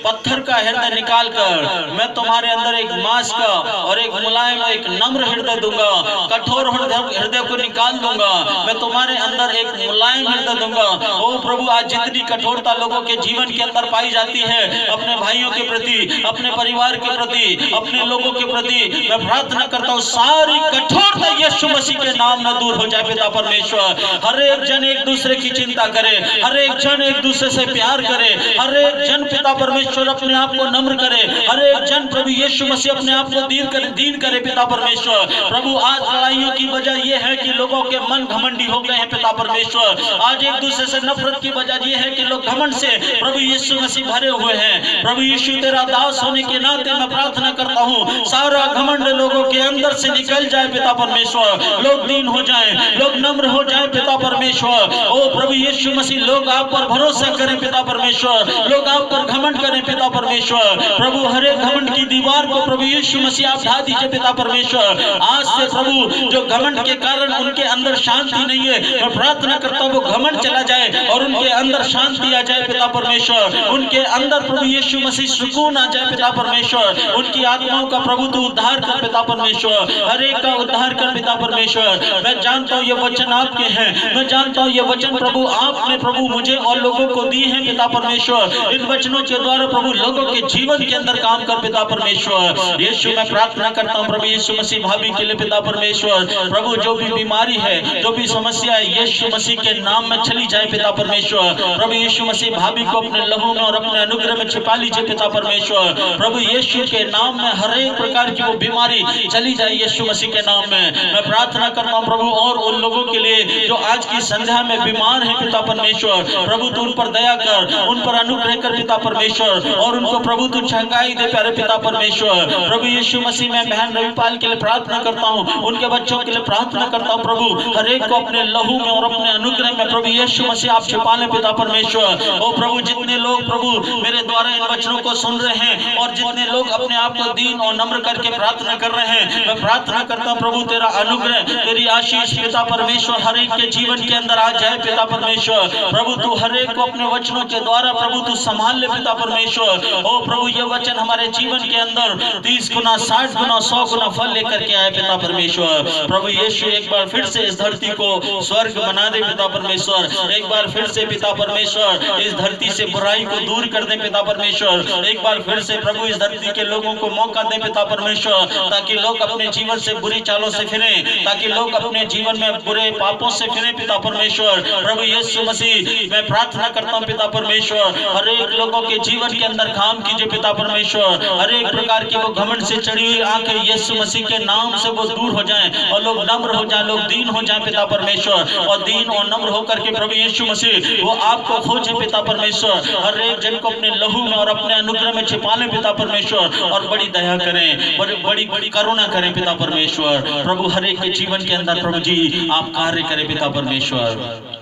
पत्थर का हृदय निकाल कर मैं तुम्हारे अंदर एक मांस का और एक मुलायम, एक नम्र हृदय दूंगा, कठोर हृदय को निकाल दूंगा, मैं तुम्हारे अंदर एक मुलायम हृदय दूंगा। ओ प्रभु आज जितनी कठोरता लोगों के जीवन के अंदर पाई जाती है, अपने भाइयों के प्रति, अपने परिवार के प्रति, अपने लोगों के प्रति, मैं प्रार्थना करता हूँ सारी कठोरता यीशु मसीह के नाम में दूर हो जाए पिता परमेश्वर। हर एक जन एक दूसरे की चिंता करे, हर एक जन एक दूसरे से प्यार करे, हर एक जन पिता परमेश्वर अपने आप को नम्र करे, हर एक जन प्रभु यीशु मसीह अपने आप को दीन करे पिता परमेश्वर। प्रभु आज लड़ाइयों की वजह यह है कि लोगों के मन घमंडी हो गए हैं पिता परमेश्वर। आज एक दूसरे से नफरत की वजह यह है कि लोग घमंड से प्रभु यीशु मसीह भरे हुए हैं। प्रभु यीशु तेरा दास होने के नाते मैं प्रार्थना करता हूँ सारा घमंड लोगों के अंदर से निकल जाए पिता परमेश्वर, लोग दीन हो जाए, लोग नम्र हो जाए पिता परमेश्वर। ओ प्रभु यीशु मसीह लोग आप पर भरोसा करें पिता परमेश्वर, लोग आप पर घमंड करें पिता परमेश्वर। प्रभु हर एक घमंड की दीवार को प्रभु यीशु मसीह आप ढा दीजिए पिता परमेश्वर। आज से प्रभु जो घमंड के कारण उनके अंदर शांति नहीं है, मैं प्रार्थना करता हूँ वो घमंड चला जाए और उनके अंदर शांति आ जाए पिता परमेश्वर। उनके अंदर प्रभु यीशु मसीह सुकून आ जाए पिता परमेश्वर। उनकी आत्माओं का प्रभु तू उद्धार कर पिता परमेश्वर, हर एक का उद्धार कर पिता परमेश्वर। मैं जानता हूँ ये वचन आपके हैं, मैं जानता हूँ ये वचन प्रभु आपने प्रभु मुझे मुझे और लोगों को दी है पिता परमेश्वर। इन वचनों के द्वारा प्रभु लोगों के जीवन के अंदर काम कर पिता परमेश्वर। यीशु मैं प्रार्थना करता हूँ प्रभु यीशु मसीह भाभी के लिए पिता परमेश्वर। प्रभु जो भी बीमारी है, जो भी समस्या है, यीशु मसीह के नाम में चली जाए पिता परमेश्वर। प्रभु यीशु मसीह भाभी को अपने लहू में और अपने अनुग्रह में छिपा लीजिए पिता परमेश्वर। प्रभु यीशु के नाम में हर एक प्रकार की वो बीमारी चली जाए यीशु मसीह के नाम में। मैं प्रार्थना करता हूँ प्रभु और उन लोगों के लिए जो आज की संध्या में बीमार है पिता परमेश्वर। प्रभु तू उन पर दया कर, उन पर अनुग्रह कर पिता परमेश्वर, और उनको प्रभु तू चंगाई दे प्यारे पिता परमेश्वर। प्रभु यीशु मसीह में बहन रविपाल के लिए प्रार्थना करता हूँ, उनके बच्चों के लिए प्रार्थना करता हूँ प्रभु हर एक को अपने लहू में और अपने अनुग्रह में प्रभु यीशु मसीह आप छिपा लें पिता परमेश्वर। ओ प्रभु जितने लोग प्रभु मेरे द्वारा इन वचनों को सुन रहे हैं और जितने लोग अपने आप को दीन और नम्र करके प्रार्थना कर रहे हैं, मैं प्रार्थना करता हूँ प्रभु तेरा अनुग्रह, तेरी आशीष पिता परमेश्वर हर एक के जीवन के अंदर आ जाए पिता परमेश्वर। प्रभु तू हर एक को अपने वचनों के द्वारा प्रभु तू संभाल ले पिता परमेश्वर। ओ प्रभु ये वचन हमारे जीवन के अंदर 30 गुना 60 गुना 100 गुना फल लेकर के आए पिता परमेश्वर। प्रभु यीशु एक बार फिर से इस धरती को स्वर्ग बना दे पिता परमेश्वर। एक बार फिर से पिता परमेश्वर इस धरती से बुराई को दूर कर दे पिता परमेश्वर। एक बार फिर से प्रभु इस धरती के लोगों को मौका दे पिता परमेश्वर, ताकि लोग अपने जीवन से बुरी चालों से फिरें, ताकि लोग अपने जीवन में बुरे पापों से फिरें पिता परमेश्वर। प्रभु यीशु मसीह मैं प्रार्थना करता हूँ पिता परमेश्वर हर एक लोगों के जीवन के अंदर काम कीजिए पिता परमेश्वर। हर एक प्रकार की वो घमंड से चढ़ी हुई आंखें यीशु मसीह के नाम से वो दूर हो जाएं और लोग नम्र हो जाएं, लोग दीन हो जाएं पिता परमेश्वर। और दीन और नम्र होकर के प्रभु यीशु मसीह वो आपको खोजे पिता परमेश्वर। हर एक जन को अपने लहू में और अपने अनुग्रह में छिपा लें पिता परमेश्वर, और बड़ी दया करें, बड़ी बड़ी करुणा करें पिता परमेश्वर। प्रभु हर एक के जीवन के अंदर प्रभु जी आप कार्य करें पिता परमेश्वर।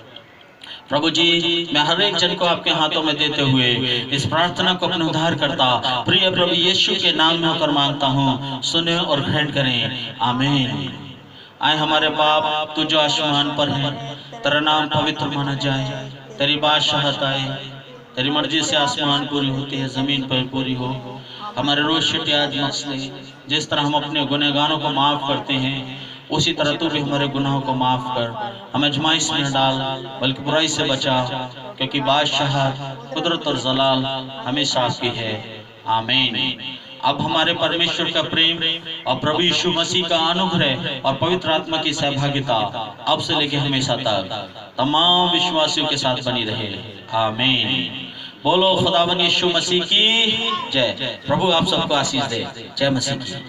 प्रभु जी मैं हर एक जन को आपके हाथों में देते हुए इस प्रार्थना को अपने उद्धार करता प्रिय प्रभु यीशु के नाम में होकर मांगता हूँ, सुने और ग्रहण करें, आमीन। आए हमारे बाप तू जो आसमान पर है, तेरा नाम पवित्र माना जाए, तेरी बादशाहत आए, तेरी मर्जी से आसमान पूरी होती है, जमीन पर पूरी हो। हमारे रोज छुट्टी आज मसले जिस तरह हम अपने गुनहगारों को माफ करते हैं, उसी तरह तू भी हमारे गुनाहों को माफ कर, हमें आजमाइश में न डाल बल्कि बुराई से बचा, क्योंकि बादशाह कुदरत और जलाल हमेशा आपकी है, आमीन। अब हमारे परमेश्वर का प्रेम और प्रभु यीशु मसीह का अनुग्रह और पवित्र आत्मा की सहभागिता अब से लेकर हमेशा तक तमाम विश्वासियों के साथ बनी रहे, आमीन। बोलो खुदावन यीशु मसीह की जय। प्रभु आप सबको आशीष दे। जय मसीह की।